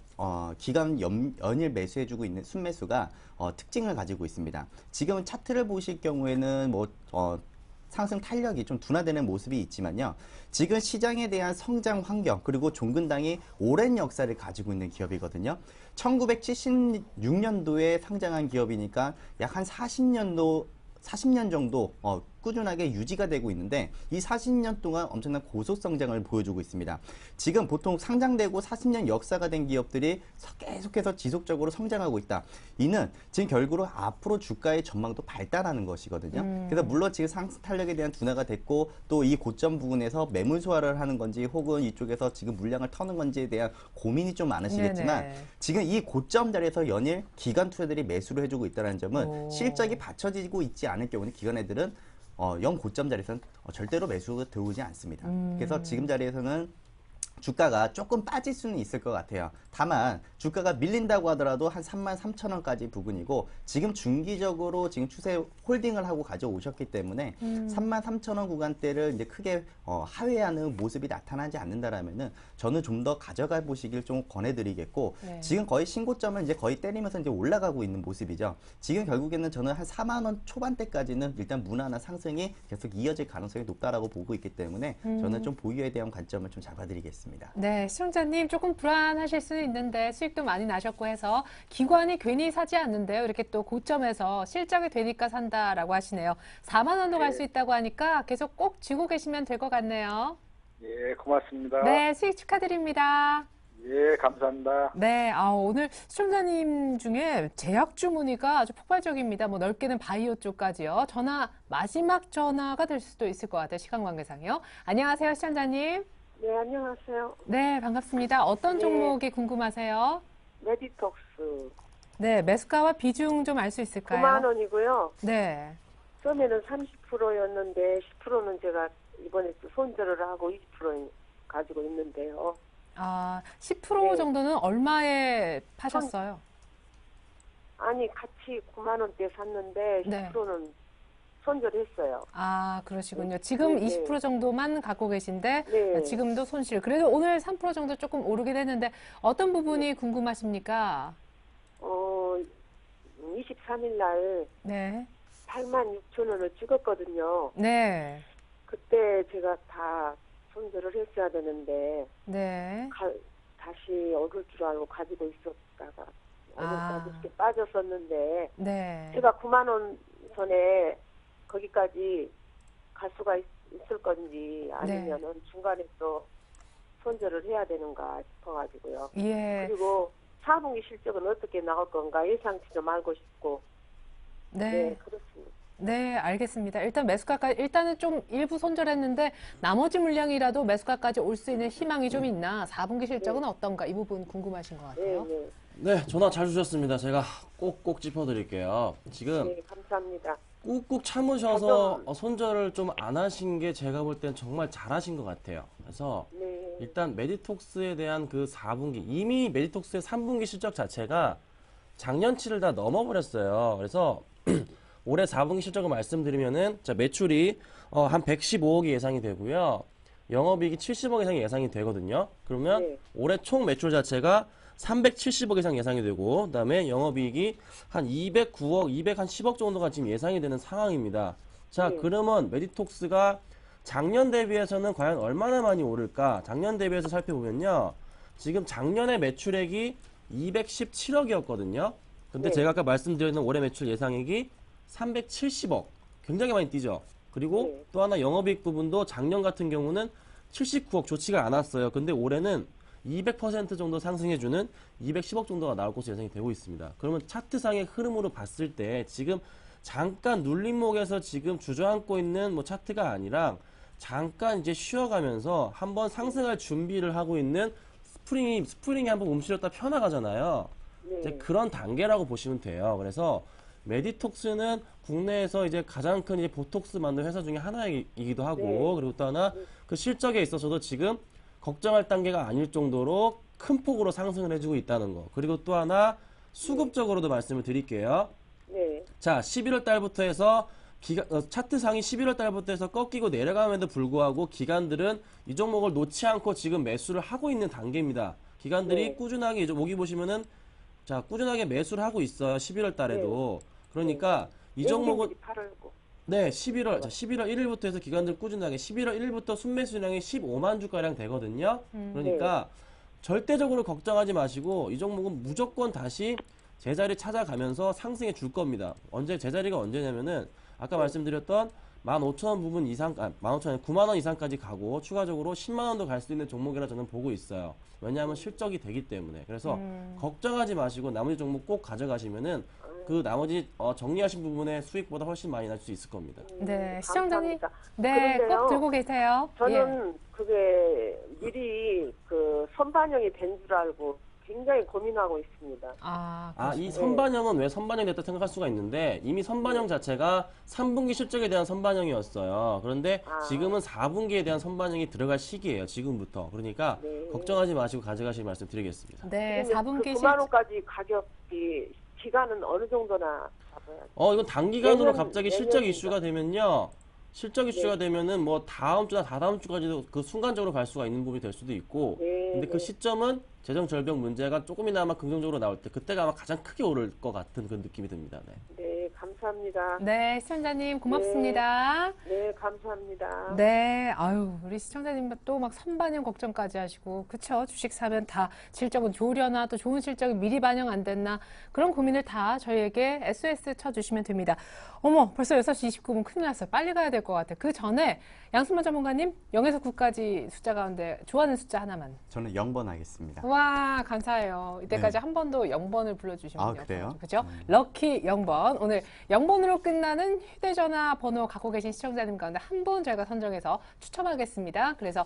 기간 연일 매수해주고 있는 순매수가 특징을 가지고 있습니다. 지금 차트를 보실 경우에는 상승 탄력이 좀 둔화되는 모습이 있지만요. 지금 시장에 대한 성장 환경 그리고 종근당이 오랜 역사를 가지고 있는 기업이거든요. 1976년도에 상장한 기업이니까 약 한 40년 정도 꾸준하게 유지가 되고 있는데, 이 40년 동안 엄청난 고속 성장을 보여주고 있습니다. 지금 보통 상장되고 40년 역사가 된 기업들이 계속해서 지속적으로 성장하고 있다. 이는 지금 결국은 앞으로 주가의 전망도 발달하는 것이거든요. 그래서 물론 지금 상승 탄력에 대한 둔화가 됐고, 또 이 고점 부분에서 매물 소화를 하는 건지 혹은 이쪽에서 지금 물량을 터는 건지에 대한 고민이 좀 많으시겠지만, 네네. 지금 이 고점 자리에서 연일 기관 투자들이 매수를 해주고 있다는 점은 실적이 받쳐지고 있지 않을 경우는 기관 애들은 영 고점 자리에서는 절대로 매수가 들어오지 않습니다. 그래서 지금 자리에서는 주가가 조금 빠질 수는 있을 것 같아요. 다만 주가가 밀린다고 하더라도 한 33,000원까지 부근이고, 지금 중기적으로 지금 추세 홀딩을 하고 가져오셨기 때문에 33,000원 구간대를 이제 크게 하회하는 모습이 나타나지 않는다라면은 저는 좀 더 가져가 보시길 좀 권해드리겠고, 네. 지금 거의 신고점을 이제 거의 때리면서 이제 올라가고 있는 모습이죠. 지금 결국에는 저는 한 4만 원 초반대까지는 일단 무난한 상승이 계속 이어질 가능성이 높다라고 보고 있기 때문에 저는 좀 보유에 대한 관점을 좀 잡아드리겠습니다. 네, 시청자님 조금 불안하실 수는 있는데 수익도 많이 나셨고 해서 기관이 괜히 사지 않는데요. 이렇게 또 고점에서 실적이 되니까 산다라고 하시네요. 4만 원도 갈 수 있다고 하니까 계속 꼭 쥐고 계시면 될 것 같네요. 예, 고맙습니다. 네, 수익 축하드립니다. 예, 감사합니다. 네, 오늘 시청자님 중에 제약 주문의가 아주 폭발적입니다. 뭐 넓게는 바이오 쪽까지요. 마지막 전화가 될 수도 있을 것 같아요. 시간 관계상요. 안녕하세요, 시청자님. 네, 안녕하세요. 네, 반갑습니다. 어떤 네. 종목이 궁금하세요? 메디톡스 네, 매수가와 비중 좀 알 수 있을까요? 9만 원이고요. 네. 처음에는 30%였는데 10%는 제가 이번에 또 손절을 하고 20% 가지고 있는데요. 10% 네. 정도는 얼마에 파셨어요? 아니, 같이 9만 원대 샀는데 네. 10%는 손절했어요. 그러시군요. 지금 네, 네. 20% 정도만 갖고 계신데 네. 지금도 손실. 그래도 오늘 3% 정도 조금 오르긴 했는데 어떤 부분이 궁금하십니까? 23일 날 네. 8만 6천 원을 찍었거든요. 네. 그때 제가 다 손절을 했어야 되는데 네. 다시 오를 줄 알고 가지고 있었다가 오늘까지 아. 이렇게 빠졌었는데 네. 제가 9만 원 선에 거기까지 갈 수가 있을 건지 아니면은 중간에 또 손절을 해야 되는가 싶어가지고요. 예. 그리고 4분기 실적은 어떻게 나올 건가 예상치 좀 알고 싶고. 네. 그렇습니다. 네, 알겠습니다. 일단 매수가까지, 일단은 좀 일부 손절했는데 나머지 물량이라도 매수가까지 올 수 있는 희망이 좀 있나? 4분기 실적은 어떤가? 이 부분 궁금하신 것 네, 같아요. 네. 네, 전화 잘 주셨습니다. 제가 꼭꼭 짚어드릴게요. 지금 네, 감사합니다. 꾹꾹 참으셔서 손절을 좀 안 하신 게 제가 볼 땐 정말 잘하신 것 같아요. 그래서 네. 일단 메디톡스에 대한 그 4분기, 이미 메디톡스의 3분기 실적 자체가 작년치를 다 넘어버렸어요. 그래서 올해 4분기 실적을 말씀드리면은 매출이 한 115억이 예상이 되고요. 영업이익이 70억 이상이 예상이 되거든요. 그러면 네. 올해 총 매출 자체가 370억 이상 예상이 되고, 그다음에 영업이익이 한 209억, 210억 정도가 지금 예상이 되는 상황입니다. 자, 네. 그러면 메디톡스가 작년 대비해서는 과연 얼마나 많이 오를까? 작년 대비해서 살펴보면요. 지금 작년에 매출액이 217억이었거든요. 근데 네. 제가 아까 말씀드렸는 올해 매출 예상액이 370억. 굉장히 많이 뛰죠. 그리고 네. 또 하나 영업이익 부분도 작년 같은 경우는 79억 좋지가 않았어요. 근데 올해는 200% 정도 상승해주는 210억 정도가 나올 것으로 예상이 되고 있습니다. 그러면 차트상의 흐름으로 봤을 때 지금 잠깐 눌림목에서 지금 주저앉고 있는 차트가 아니라 잠깐 이제 쉬어가면서 한번 상승할 준비를 하고 있는 스프링이 한번 움츠렸다 펴나가잖아요. 네. 이제 그런 단계라고 보시면 돼요. 그래서 메디톡스는 국내에서 이제 가장 큰 이제 보톡스 만든 회사 중에 하나이기도 하고, 네. 그리고 또 하나 그 실적에 있어서도 지금 걱정할 단계가 아닐 정도로 큰 폭으로 상승을 해주고 있다는 거. 그리고 또 하나 수급적으로도 말씀을 드릴게요. 네. 자, 11월 달부터 해서 차트상이 11월 달부터 해서 꺾이고 내려감에도 불구하고 기관들은 이 종목을 놓지 않고 지금 매수를 하고 있는 단계입니다. 기관들이 네. 꾸준하게 여기 보시면은 자, 꾸준하게 매수를 하고 있어요. 11월 달에도. 그러니까 이 종목은 팔고. 네, 11월 1일부터 해서 기관들 꾸준하게 11월 1일부터 순매수량이 15만 주가량 되거든요. 그러니까 절대적으로 걱정하지 마시고 이 종목은 무조건 다시 제자리 찾아가면서 상승해 줄 겁니다. 제자리가 언제냐면은 아까 말씀드렸던 15,000원 부분 이상, 15,000원, 9만 원 이상까지 가고 추가적으로 10만 원도 갈 수 있는 종목이라 저는 보고 있어요. 왜냐하면 실적이 되기 때문에. 그래서 걱정하지 마시고 나머지 종목 꼭 가져가시면은 그 나머지 정리하신 부분의 수익보다 훨씬 많이 날 수 있을 겁니다. 네, 시청자님. 감사합니다. 네, 그런데요, 꼭 들고 계세요. 저는 그게 미리 그 선반영이 된 줄 알고 굉장히 고민하고 있습니다. 이 선반영은 왜 선반영이 됐다 생각할 수가 있는데 이미 선반영 자체가 3분기 실적에 대한 선반영이었어요. 그런데 지금은 4분기에 대한 선반영이 들어갈 시기예요. 지금부터. 그러니까 걱정하지 마시고 가져가실 말씀 드리겠습니다. 네, 4분기 9만 원까지 가격이 기간은 어느 정도나 잡아야죠? 이건 단기간으로 내년, 갑자기 실적 이슈가 되면요. 실적 이슈가 되면은 뭐 다음 주나 다다음 주까지도 그 순간적으로 갈 수가 있는 부분이 될 수도 있고. 근데 그 시점은 재정 절벽 문제가 조금이나마 긍정적으로 나올 때 그때가 아마 가장 크게 오를 것 같은 그런 느낌이 듭니다. 네, 감사합니다. 네, 시청자님 고맙습니다. 네, 감사합니다. 네, 아유, 우리 시청자님 또 막 선반영 걱정까지 하시고, 그쵸? 주식 사면 다 실적은 좋으려나, 또 좋은 실적이 미리 반영 안 됐나, 그런 고민을 다 저희에게 SOS 쳐주시면 됩니다. 어머, 벌써 6시 29분 큰일 났어요. 빨리 가야 될 것 같아요. 그 전에 양승만 전문가님, 0에서 9까지 숫자 가운데 좋아하는 숫자 하나만. 저는 0번 하겠습니다. 와, 감사해요. 이때까지 한 번도 0번을 불러주신 분이 그래요? 없어요. 그죠? 럭키 0번. 오늘 0번으로 끝나는 휴대전화 번호 갖고 계신 시청자님 가운데 한 분 저희가 선정해서 추첨하겠습니다. 그래서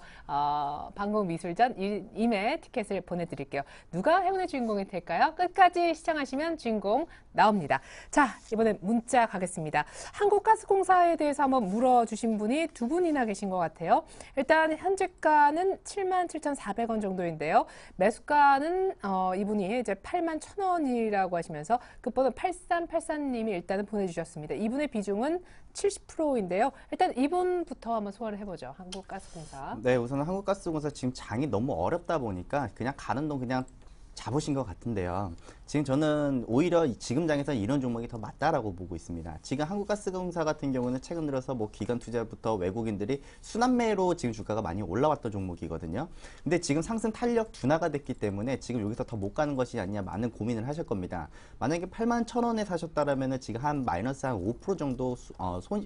방송미술전 2매 티켓을 보내드릴게요. 누가 행운의 주인공이 될까요? 끝까지 시청하시면 주인공 나옵니다. 자, 이번엔 문자 가겠습니다. 한국가스공사에 대해서 한번 물어주신 분이 두 분이나 계신 것 같아요. 일단 현재가는 77,400원 정도인데요. 매수가는 이분이 이제 81,000원이라고 하시면서 끝번호 8384님이 일단은 보내주셨습니다. 이분의 비중은 70%인데요. 일단 이분부터 한번 소화를 해보죠. 한국가스공사. 네, 우선 한국가스공사 지금 장이 너무 어렵다 보니까 그냥 가는 동 그냥 잡으신 것 같은데요. 지금 저는 오히려 지금 장에서 이런 종목이 더 맞다라고 보고 있습니다. 지금 한국가스공사 같은 경우는 최근 들어서 뭐 기관 투자부터 외국인들이 순환매로 지금 주가가 많이 올라왔던 종목이거든요. 근데 지금 상승 탄력 둔화가 됐기 때문에 지금 여기서 더 못 가는 것이 아니냐 많은 고민을 하실 겁니다. 만약에 81,000원에 사셨다라면은 지금 한 마이너스 한 5% 정도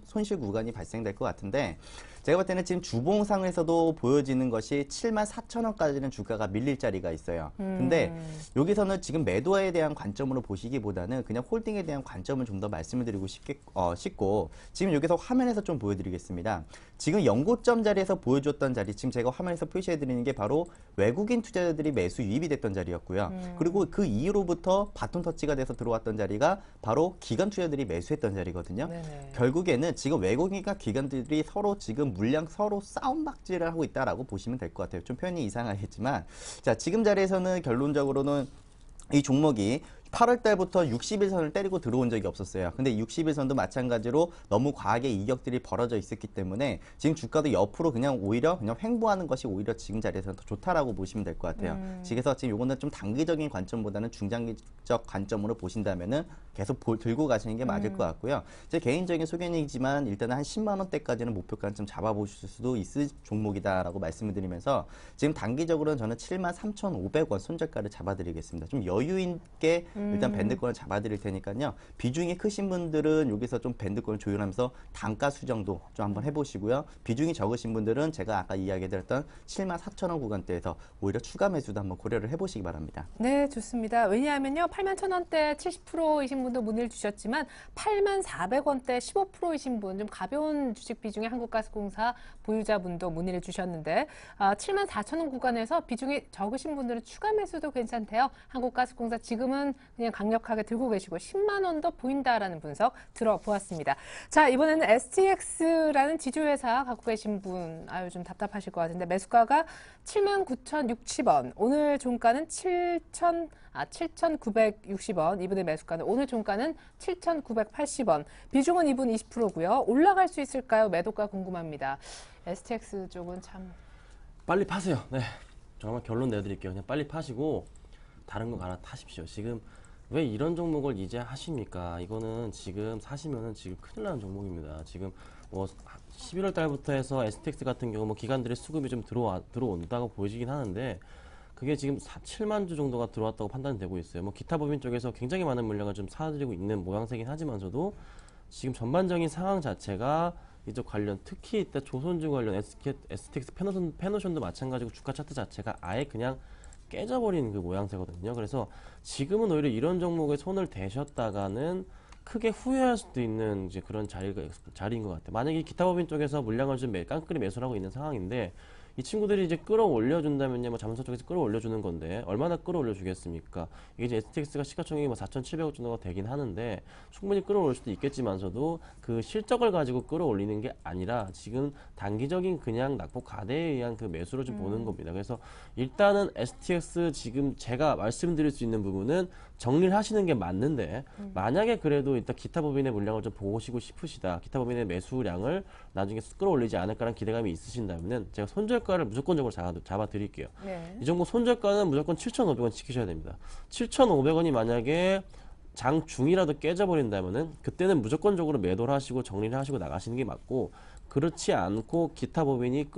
손실 구간이 발생될 것 같은데 제가 볼 때는 지금 주봉상에서도 보여지는 것이 74,000원까지는 주가가 밀릴 자리가 있어요. 근데 여기서는 지금 매도에 대한 관점으로 보시기보다는 그냥 홀딩에 대한 관점을 좀 더 말씀을 드리고 싶고 지금 여기서 화면에서 좀 보여드리겠습니다. 지금 연고점 자리에서 보여줬던 자리 지금 제가 화면에서 표시해 드리는 게 바로 외국인 투자자들이 매수 유입이 됐던 자리였고요. 그리고 그 이후로부터 바톤 터치가 돼서 들어왔던 자리가 바로 기관 투자자들이 매수했던 자리거든요. 네네. 결국에는 지금 외국인과 기관들이 서로 지금 물량 서로 싸움박질을 하고 있다라고 보시면 될 것 같아요. 좀 표현이 이상하겠지만 자 지금 자리에서는 결론적으로는 이 종목이 8월 달부터 60일선을 때리고 들어온 적이 없었어요. 근데 60일선도 마찬가지로 너무 과하게 이격들이 벌어져 있었기 때문에 지금 주가도 옆으로 그냥 오히려 그냥 횡보하는 것이 오히려 지금 자리에서는 더 좋다라고 보시면 될 것 같아요. 그래서 지금 요거는 좀 단기적인 관점보다는 중장기적 관점으로 보신다면은 계속 들고 가시는 게 맞을 것 같고요. 제 개인적인 소견이지만 일단은 한 10만 원대까지는 목표가는 좀 잡아보실 수도 있을 종목이다라고 말씀을 드리면서 지금 단기적으로는 저는 73,500원 손절가를 잡아드리겠습니다. 좀 여유 있게 일단 밴드권을 잡아드릴 테니까요. 비중이 크신 분들은 여기서 좀 밴드권을 조율하면서 단가 수정도 좀 한번 해보시고요. 비중이 적으신 분들은 제가 아까 이야기드렸던 74,000원 구간대에서 오히려 추가 매수도 한번 고려를 해보시기 바랍니다. 네, 좋습니다. 왜냐하면요, 81,000원대 70%이신 분도 문의를 주셨지만 84,000원대 15%이신 분, 좀 가벼운 주식 비중의 한국가스공사 보유자분도 문의를 주셨는데 74,000원 구간에서 비중이 적으신 분들은 추가 매수도 괜찮대요. 한국가스공사 지금은 그냥 강력하게 들고 계시고 10만 원도 보인다라는 분석 들어보았습니다. 자, 이번에는 STX라는 지주회사 갖고 계신 분, 아유 좀 답답하실 것 같은데 매수가가 79,060원, 오늘 종가는 7,960원, 이분의 매수가는 오늘 종가는 7,980원, 비중은 이분 20%고요. 올라갈 수 있을까요? 매도가 궁금합니다. STX 쪽은 참 빨리 파세요. 네, 정말 결론 내드릴게요. 그냥 빨리 파시고 다른 거 갈아타십시오. 지금 왜 이런 종목을 이제 하십니까? 이거는 지금 사시면은 지금 큰일 나는 종목입니다. 지금 뭐 11월 달부터 해서 STX 같은 경우 뭐 기관들의 수급이 좀 들어온다고 보이긴 하는데 그게 지금 7만 주 정도가 들어왔다고 판단되고 있어요. 뭐 기타 법인 쪽에서 굉장히 많은 물량을 좀 사들이고 있는 모양새긴 하지만서도 지금 전반적인 상황 자체가 이쪽 관련, 특히 이때 조선주 관련 STX 페노션도 마찬가지고 주가 차트 자체가 아예 그냥 깨져버리는 그 모양새거든요. 그래서 지금은 오히려 이런 종목에 손을 대셨다가는 크게 후회할 수도 있는 이제 그런 자리인 것 같아요. 만약에 기타 법인 쪽에서 물량을 좀 깡그리 매수를 하고 있는 상황인데 이 친구들이 이제 끌어올려준다면요, 뭐 자문사 쪽에서 끌어올려주는 건데 얼마나 끌어올려주겠습니까? 이게 이제 STX가 시가총액이 뭐 4,700억 정도가 되긴 하는데 충분히 끌어올 수도 있겠지만서도 그 실적을 가지고 끌어올리는 게 아니라 지금 단기적인 그냥 낙폭 가대에 의한 그 매수를 좀 보는 겁니다. 그래서 일단은 STX 지금 제가 말씀드릴 수 있는 부분은 정리를 하시는 게 맞는데 만약에 그래도 일단 기타 법인의 물량을 좀 보시고 싶으시다, 기타 법인의 매수량을 나중에 끌어올리지 않을까라는 기대감이 있으신다면 제가 손절가를 무조건적으로 잡아드릴게요. 네. 이 종목 손절가는 무조건 7,500원 지키셔야 됩니다. 7,500원이 만약에 장 중이라도 깨져버린다면은 그때는 무조건적으로 매도를 하시고 정리를 하시고 나가시는 게 맞고, 그렇지 않고 기타 법인이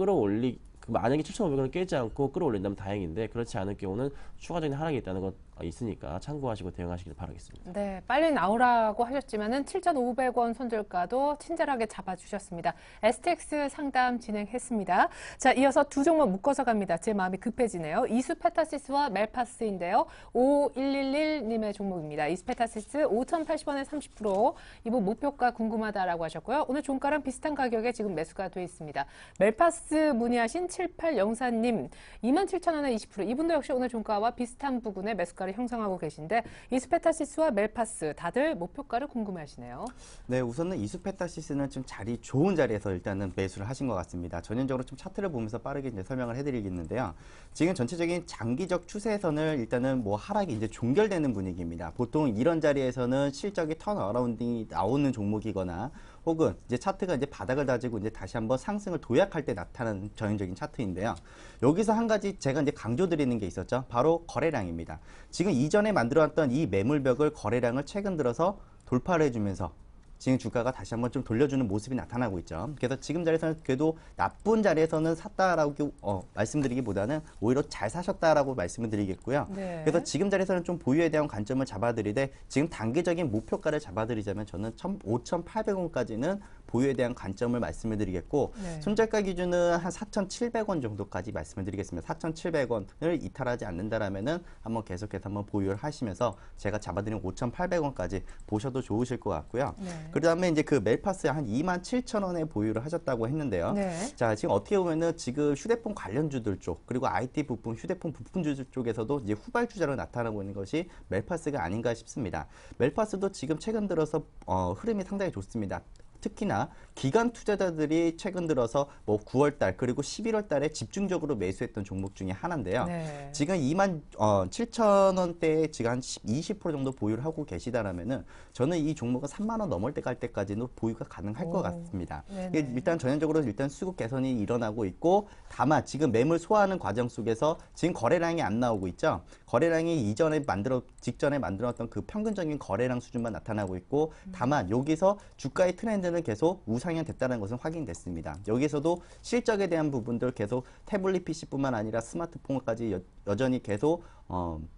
만약에 7,500원을 깨지 않고 끌어올린다면 다행인데 그렇지 않을 경우는 추가적인 하락이 있다는 거 있으니까 참고하시고 대응하시길 바라겠습니다. 네, 빨리 나오라고 하셨지만은 7,500원 손절가도 친절하게 잡아주셨습니다. STX 상담 진행했습니다. 자, 이어서 두 종목 묶어서 갑니다. 제 마음이 급해지네요. 이수페타시스와 멜파스인데요. 5111님의 종목입니다. 이수페타시스 5,080원에 30%, 이번 목표가 궁금하다라고 하셨고요. 오늘 종가랑 비슷한 가격에 지금 매수가 돼 있습니다. 멜파스 문의하신 7804님 27,000원에 20%, 이분도 역시 오늘 종가와 비슷한 부분에 매수가를 형성하고 계신데 이수페타시스와 멜파스 다들 목표가를 궁금해하시네요. 네, 우선은 이수페타시스는 좀 좋은 자리에서 일단은 매수를 하신 것 같습니다. 전형적으로 좀 차트를 보면서 빠르게 이제 설명을 해드리겠는데요. 지금 전체적인 장기적 추세선을 일단은 뭐 하락이 이제 종결되는 분위기입니다. 보통 이런 자리에서는 실적이 턴어라운딩이 나오는 종목이거나 혹은 이제 차트가 이제 바닥을 다지고 이제 다시 한번 상승을 도약할 때 나타나는 전형적인 차트인데요. 여기서 한 가지 제가 이제 강조드리는 게 있었죠. 바로 거래량입니다. 지금 이전에 만들어왔던 이 매물벽을 거래량을 최근 들어서 돌파를 해주면서 지금 주가가 다시 한번 좀 돌려주는 모습이 나타나고 있죠. 그래서 지금 자리에서는 그래도 나쁜 자리에서는 샀다라고 말씀드리기보다는 오히려 잘 사셨다라고 말씀을 드리겠고요. 네. 그래서 지금 자리에서는 좀 보유에 대한 관점을 잡아드리되 지금 단기적인 목표가를 잡아드리자면 저는 5,800원까지는 보유에 대한 관점을 말씀을 드리겠고, 네. 손절가 기준은 한 4,700원 정도까지 말씀을 드리겠습니다. 4,700원을 이탈하지 않는다라면은 한번 계속해서 한번 보유를 하시면서 제가 잡아드린 5,800원까지 보셔도 좋으실 것 같고요. 네. 그 다음에 이제 그 멜파스 한 27,000원에 보유를 하셨다고 했는데요. 네. 자, 지금 어떻게 보면은 지금 휴대폰 관련주들 쪽, 그리고 IT 부품, 휴대폰 부품주 쪽에서도 이제 후발주자로 나타나고 있는 것이 멜파스가 아닌가 싶습니다. 멜파스도 지금 최근 들어서 흐름이 상당히 좋습니다. 특히나 기관 투자자들이 최근 들어서 뭐 9월달 그리고 11월달에 집중적으로 매수했던 종목 중에 하나인데요. 네. 지금 27,000원대에 지금 한 20% 정도 보유를 하고 계시다라면은 저는 이 종목은 3만 원 넘을 때 갈 때까지는 보유가 가능할 것 같습니다. 네네. 일단 전형적으로 일단 수급 개선이 일어나고 있고, 다만 지금 매물 소화하는 과정 속에서 지금 거래량이 안 나오고 있죠. 거래량이 직전에 만들었던 그 평균적인 거래량 수준만 나타나고 있고, 다만 여기서 주가의 트렌드는 계속 우상향 됐다는 것은 확인됐습니다. 여기서도 실적에 대한 부분들 계속 태블릿 PC뿐만 아니라 스마트폰까지 여전히 계속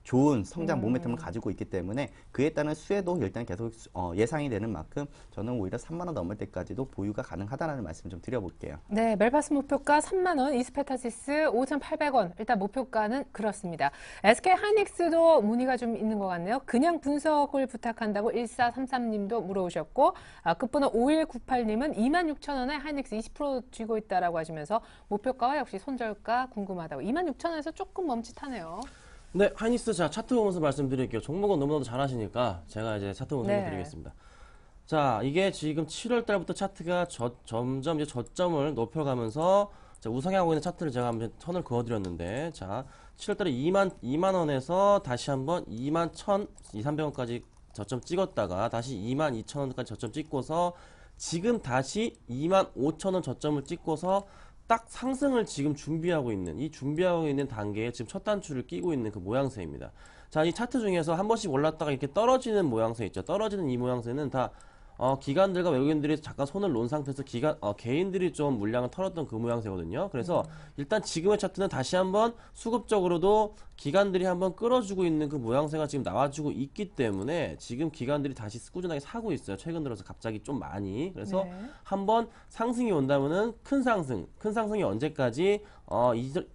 좋은 성장 모멘텀을 가지고 있기 때문에 그에 따른 수혜도 일단 계속 예상이 되는 만큼 저는 오히려 3만 원 넘을 때까지도 보유가 가능하다는 말씀 좀 드려볼게요. 네, 멜파스 목표가 3만 원, 이스페타시스 5,800원. 일단 목표가는 그렇습니다. SK 하이닉스도 문의가 좀 있는 것 같네요. 그냥 분석을 부탁한다고 1433님도 물어오셨고, 끝번호 5198님은 26,000원에 하이닉스 20% 쥐고 있다라고 하시면서 목표가와 역시 손절가 궁금하다고. 26,000원에서 조금 멈칫하네요. 네, 하이닉스 자 차트 보면서 말씀드릴게요. 종목은 너무나도 잘하시니까 제가 이제 차트 보면서 네. 설명드리겠습니다. 자, 이게 지금 7월 달부터 차트가 점점 이제 저점을 높여가면서 자, 우상향하고 있는 차트를 제가 한번 선을 그어드렸는데, 자, 7월 달에 2만 원에서 다시 한번 2만 1,200~300원까지 저점 찍었다가 다시 2만 2천 원까지 저점 찍고서 지금 다시 2만 5천 원 저점을 찍고서 딱 상승을 지금 준비하고 있는 단계에 지금 첫 단추를 끼고 있는 그 모양새입니다. 자, 이 차트 중에서 한 번씩 올랐다가 이렇게 떨어지는 모양새 있죠. 떨어지는 이 모양새는 다 기관들과 외국인들이 잠깐 손을 놓은 상태에서 개인들이 좀 물량을 털었던 그 모양새거든요. 그래서 일단 지금의 차트는 다시 한번 수급적으로도 기관들이 한번 끌어주고 있는 그 모양새가 지금 나와주고 있기 때문에 지금 기관들이 다시 꾸준하게 사고 있어요. 최근 들어서 갑자기 좀 많이. 그래서 네. 한번 상승이 온다면은 큰 상승이 언제까지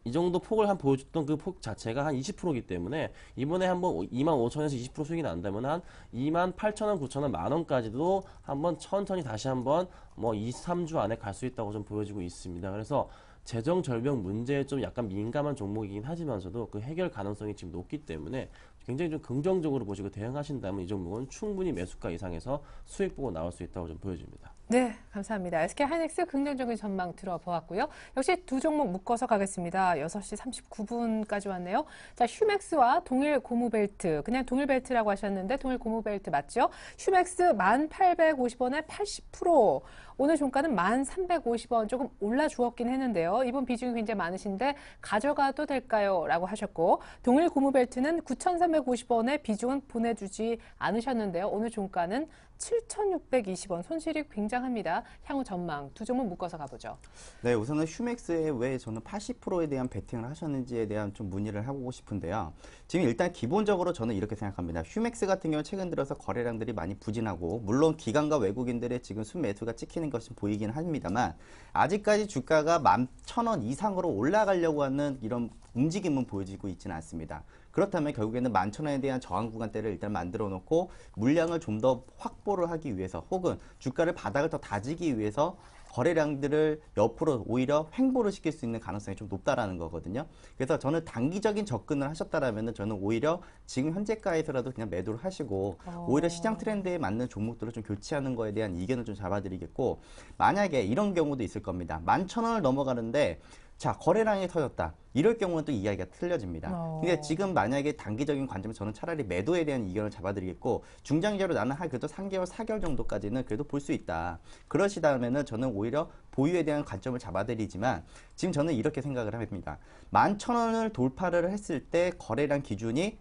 이 정도 폭을 한 보여줬던 그 폭 자체가 한 20%이기 때문에 이번에 한번 25,000원에서 20% 수익이 난다면 한 28,000원, 9,000원, 만원까지도 한번 천천히 다시 한번 뭐 2, 3주 안에 갈 수 있다고 좀 보여지고 있습니다. 그래서 재정 절벽 문제에 좀 약간 민감한 종목이긴 하지만서도 그 해결 가능성이 지금 높기 때문에 굉장히 좀 긍정적으로 보시고 대응하신다면 이 종목은 충분히 매수가 이상에서 수익 보고 나올 수 있다고 좀 보여집니다. 네, 감사합니다. SK 하이닉스 긍정적인 전망 들어보았고요. 역시 두 종목 묶어서 가겠습니다. 6시 39분까지 왔네요. 자, 휴맥스와 동일 고무벨트. 그냥 동일 벨트라고 하셨는데 동일 고무벨트 맞죠? 휴맥스 1,850원에 80%. 오늘 종가는 1,350원 조금 올라주었긴 했는데요. 이번 비중이 굉장히 많으신데 가져가도 될까요? 라고 하셨고 동일 고무벨트는 9,350원에 비중은 보내주지 않으셨는데요. 오늘 종가는 7,620원. 손실이 굉장합니다. 향후 전망 두 종목 묶어서 가보죠. 네, 우선은 휴맥스에 왜 저는 80%에 대한 베팅을 하셨는지에 대한 좀 문의를 하고 싶은데요. 지금 일단 기본적으로 저는 이렇게 생각합니다. 휴맥스 같은 경우 최근 들어서 거래량들이 많이 부진하고 물론 기관과 외국인들의 지금 순매수가 찍히는 것이 보이긴 합니다만 아직까지 주가가 11,000원 이상으로 올라가려고 하는 이런 움직임은 보여지고 있지는 않습니다. 그렇다면 결국에는 11,000원에 대한 저항 구간대를 일단 만들어 놓고 물량을 좀 더 확보를 하기 위해서 혹은 주가를 바닥을 더 다지기 위해서 거래량들을 옆으로 오히려 횡보를 시킬 수 있는 가능성이 좀 높다라는 거거든요. 그래서 저는 단기적인 접근을 하셨다라면은 저는 오히려 지금 현재가에서라도 그냥 매도를 하시고 오히려 시장 트렌드에 맞는 종목들을 좀 교체하는 거에 대한 이견을 좀 잡아드리겠고 만약에 이런 경우도 있을 겁니다. 11,000원을 넘어가는데 자, 거래량이 터졌다. 이럴 경우는 또 이야기가 틀려집니다. 근데 지금 만약에 단기적인 관점에서 저는 차라리 매도에 대한 이견을 잡아드리겠고 중장기적으로 나는 한 그래도 3개월, 4개월 정도까지는 그래도 볼 수 있다. 그러시다면은 저는 오히려 보유에 대한 관점을 잡아드리지만 지금 저는 이렇게 생각을 합니다. 11,000원을 돌파를 했을 때 거래량 기준이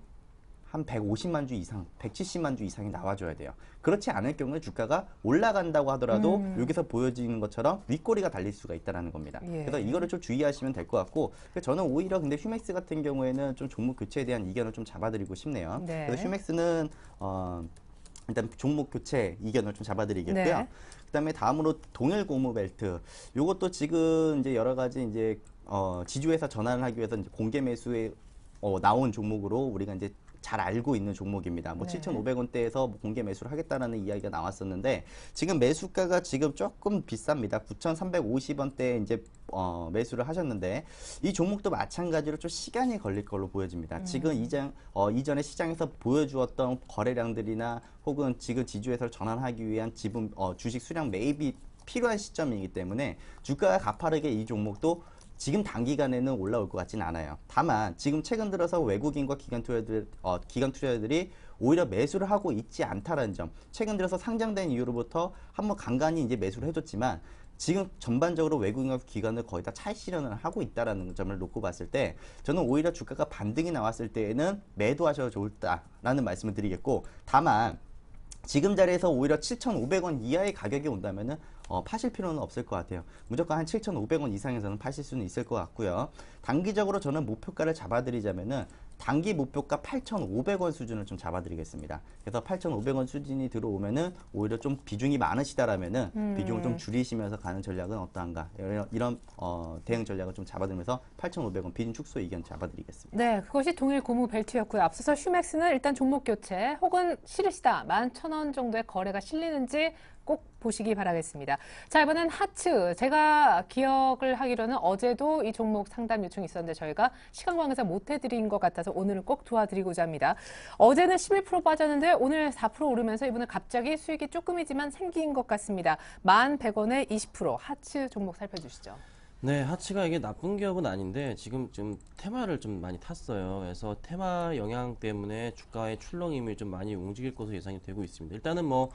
한 150만 주 이상, 170만 주 이상이 나와줘야 돼요. 그렇지 않을 경우에 주가가 올라간다고 하더라도 여기서 보여지는 것처럼 윗꼬리가 달릴 수가 있다는 겁니다. 예. 그래서 이거를 좀 주의하시면 될 것 같고 저는 오히려 근데 휴맥스 같은 경우에는 좀 종목 교체에 대한 이견을 좀 잡아드리고 싶네요. 네. 그래서 휴맥스는 일단 종목 교체 이견을 좀 잡아드리겠고요. 네. 그다음에 다음으로 동일 고무 벨트. 요것도 지금 이제 여러 가지 이제 지주회사 전환을 하기 위해서 이제 공개 매수에 나온 종목으로 우리가 이제 잘 알고 있는 종목입니다. 뭐 네. 7,500원대에서 공개 매수를 하겠다라는 이야기가 나왔었는데 지금 매수가가 지금 조금 비쌉니다. 9,350원대에 이제 매수를 하셨는데 이 종목도 마찬가지로 좀 시간이 걸릴 걸로 보여집니다. 지금 이전에 시장에서 보여주었던 거래량들이나 혹은 지금 지주회사를 전환하기 위한 지분 주식 수량 매입이 필요한 시점이기 때문에 주가가 가파르게 이 종목도 지금 단기간에는 올라올 것 같지는 않아요. 다만 지금 최근 들어서 외국인과 기관 투자자들이 오히려 매수를 하고 있지 않다라는 점. 최근 들어서 상장된 이후로부터 한번 간간히 이제 매수를 해줬지만 지금 전반적으로 외국인과 기관을 거의 다 차익 실현을 하고 있다라는 점을 놓고 봤을 때 저는 오히려 주가가 반등이 나왔을 때에는 매도하셔도 좋다라는 말씀을 드리겠고 다만 지금 자리에서 오히려 7,500원 이하의 가격이 온다면은 파실 필요는 없을 것 같아요. 무조건 한 7,500원 이상에서는 파실 수는 있을 것 같고요. 단기적으로 저는 목표가를 잡아드리자면은 단기 목표가 8,500원 수준을 좀 잡아드리겠습니다. 그래서 8,500원 수준이 들어오면은 오히려 좀 비중이 많으시다라면은 비중을 좀 줄이시면서 가는 전략은 어떠한가 이런 대응 전략을 좀 잡아들면서 8,500원 비중 축소 의견 잡아드리겠습니다. 네, 그것이 동일 고무 벨트였고요. 앞서서 휴맥스는 일단 종목 교체 혹은 실으시다 11,000원 정도의 거래가 실리는지 꼭 보시기 바라겠습니다. 자, 이번엔 하츠. 제가 기억을 하기로는 어제도 이 종목 상담 요청이 있었는데 저희가 시간 관계상 못 해드린 것 같아서 그래서 오늘은 꼭 도와드리고자 합니다. 어제는 11% 빠졌는데 오늘 4% 오르면서 이번에 갑자기 수익이 조금이지만 생긴 것 같습니다. 1,100원에 20% 하츠 종목 살펴주시죠. 네, 하치가 이게 나쁜 기업은 아닌데 지금 좀 테마를 좀 많이 탔어요. 그래서 테마 영향 때문에 주가의 출렁임이 좀 많이 움직일 것으로 예상이 되고 있습니다. 일단은 뭐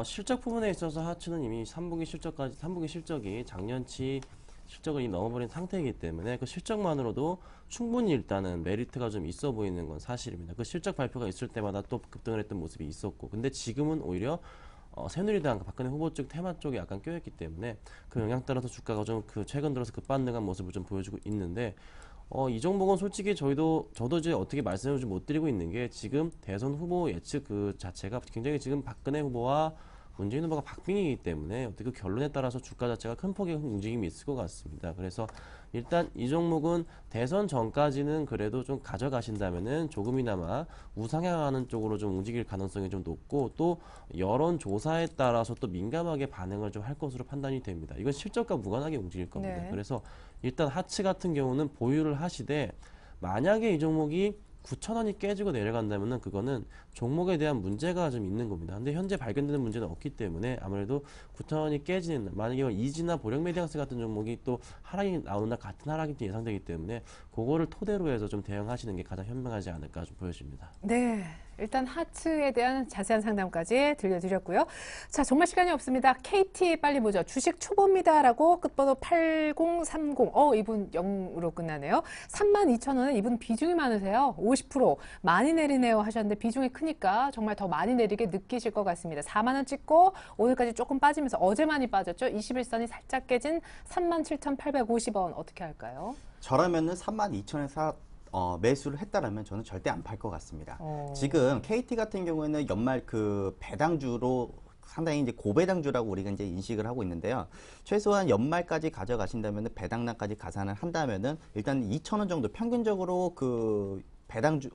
실적 부분에 있어서 하치는 이미 3분기 실적이 작년치 실적을 이미 넘어버린 상태이기 때문에 그 실적만으로도 충분히 일단은 메리트가 좀 있어 보이는 건 사실입니다. 그 실적 발표가 있을 때마다 또 급등을 했던 모습이 있었고, 근데 지금은 오히려 새누리당 박근혜 후보 쪽 테마 쪽에 약간 껴있기 때문에 그 영향 따라서 주가가 좀 최근 들어서 급반등한 모습을 좀 보여주고 있는데, 이 종목은 솔직히 저도 이제 어떻게 말씀을 좀 못 드리고 있는 게, 지금 대선 후보 예측 그 자체가 굉장히 지금 박근혜 후보와 문재인 후보가 박빙이기 때문에 어떻게 그 결론에 따라서 주가 자체가 큰 폭의 움직임이 있을 것 같습니다. 그래서 일단 이 종목은 대선 전까지는 그래도 좀 가져가신다면은 조금이나마 우상향하는 쪽으로 좀 움직일 가능성이 좀 높고, 또 여론조사에 따라서 또 민감하게 반응을 좀 할 것으로 판단이 됩니다. 이건 실적과 무관하게 움직일 겁니다. 네. 그래서 일단 하츠 같은 경우는 보유를 하시되, 만약에 이 종목이 9,000원이 깨지고 내려간다면은 그거는 종목에 대한 문제가 좀 있는 겁니다. 근데 현재 발견되는 문제는 없기 때문에 아무래도 9,000원이 깨지는 날, 만약에 이지나 보령메디앙스 같은 종목이 또 하락이 나오는 날 같은 하락이 예상되기 때문에 그거를 토대로 해서 좀 대응하시는 게 가장 현명하지 않을까 좀 보여집니다. 네, 일단 하츠에 대한 자세한 상담까지 들려드렸고요. 자, 정말 시간이 없습니다. KT 빨리 보죠. 주식 초보입니다라고 끝번호 8030. 이분 0으로 끝나네요. 32,000원은 이분 비중이 많으세요. 50% 많이 내리네요 하셨는데 비중이 크니까 정말 더 많이 내리게 느끼실 것 같습니다. 4만 원 찍고 오늘까지 조금 빠지면서 어제 많이 빠졌죠. 21선이 살짝 깨진 37,850원 어떻게 할까요? 저라면은 32,000원에 매수를 했다라면 저는 절대 안 팔 것 같습니다. 지금 KT 같은 경우에는 연말 그 배당주로 상당히 이제 고배당주라고 우리가 이제 인식을 하고 있는데요. 최소한 연말까지 가져가신다면 배당량까지 가산을 한다면은 일단 2,000원 정도 평균적으로 그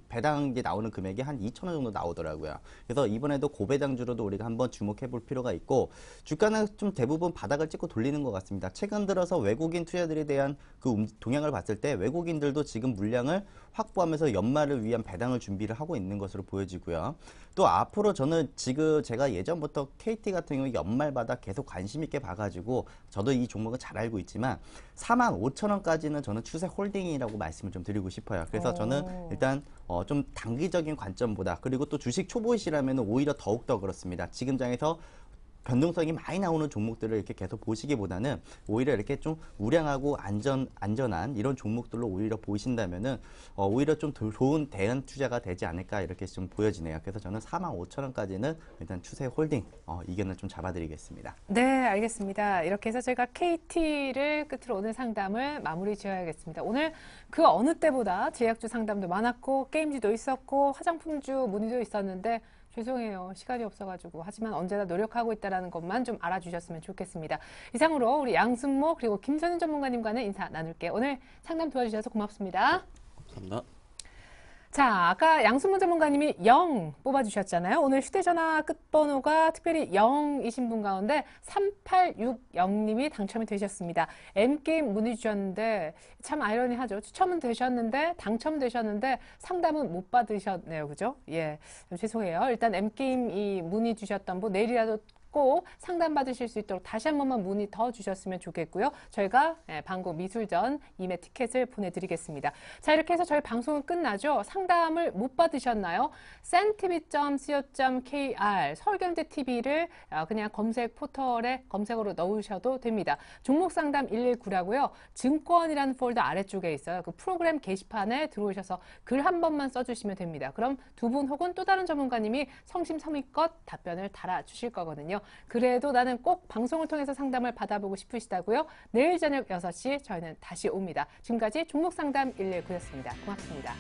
배당이 나오는 금액이 한 2,000원 정도 나오더라고요. 그래서 이번에도 고배당주로도 우리가 한번 주목해 볼 필요가 있고, 주가는 좀 대부분 바닥을 찍고 돌리는 것 같습니다. 최근 들어서 외국인 투자들에 대한 그 동향을 봤을 때 외국인들도 지금 물량을 확보하면서 연말을 위한 배당을 준비를 하고 있는 것으로 보여지고요. 또 앞으로 저는 지금 제가 예전부터 KT 같은 경우 연말마다 계속 관심 있게 봐가지고 저도 이 종목은 잘 알고 있지만 45,000원까지는 저는 추세 홀딩이라고 말씀을 좀 드리고 싶어요. 그래서 저는 일단 좀 단기적인 관점보다, 그리고 또 주식 초보이시라면 오히려 더욱더 그렇습니다. 지금 장에서 변동성이 많이 나오는 종목들을 이렇게 계속 보시기보다는 오히려 이렇게 좀 우량하고 안전한 이런 종목들로 오히려 보신다면은 오히려 좀 좋은 대응 투자가 되지 않을까 이렇게 좀 보여지네요. 그래서 저는 45,000원까지는 일단 추세 홀딩 이견을 좀 잡아드리겠습니다. 네, 알겠습니다. 이렇게 해서 저희가 KT를 끝으로 오늘 상담을 마무리 지어야겠습니다. 오늘 그 어느 때보다 제약주 상담도 많았고 게임주도 있었고 화장품주 문의도 있었는데 죄송해요. 시간이 없어가지고. 하지만 언제나 노력하고 있다는 것만 좀 알아주셨으면 좋겠습니다. 이상으로 우리 양순모 그리고 김선윤 전문가님과는 인사 나눌게요. 오늘 상담 도와주셔서 고맙습니다. 감사합니다. 자, 아까 양순모 전문가님이 0 뽑아주셨잖아요. 오늘 휴대전화 끝번호가 특별히 0이신 분 가운데 3860님이 당첨이 되셨습니다. M게임 문의 주셨는데 참 아이러니하죠. 추첨은 되셨는데 당첨되셨는데 상담은 못 받으셨네요. 그죠? 예, 죄송해요. 일단 M게임 이 문의 주셨던 분 내일이라도 꼭 상담 받으실 수 있도록 다시 한 번만 문의 더 주셨으면 좋겠고요. 저희가 방구 미술전 2매 티켓을 보내드리겠습니다. 자, 이렇게 해서 저희 방송은 끝나죠. 상담을 못 받으셨나요? sentv.co.kr 서울경제TV를 그냥 검색 포털에 검색어로 넣으셔도 됩니다. 종목 상담 119라고요. 증권이라는 폴더 아래쪽에 있어요. 그 프로그램 게시판에 들어오셔서 글 한 번만 써주시면 됩니다. 그럼 두 분 혹은 또 다른 전문가님이 성심성의껏 답변을 달아주실 거거든요. 그래도 나는 꼭 방송을 통해서 상담을 받아보고 싶으시다고요? 내일 저녁 6시 저희는 다시 옵니다. 지금까지 종목상담 119였습니다. 고맙습니다.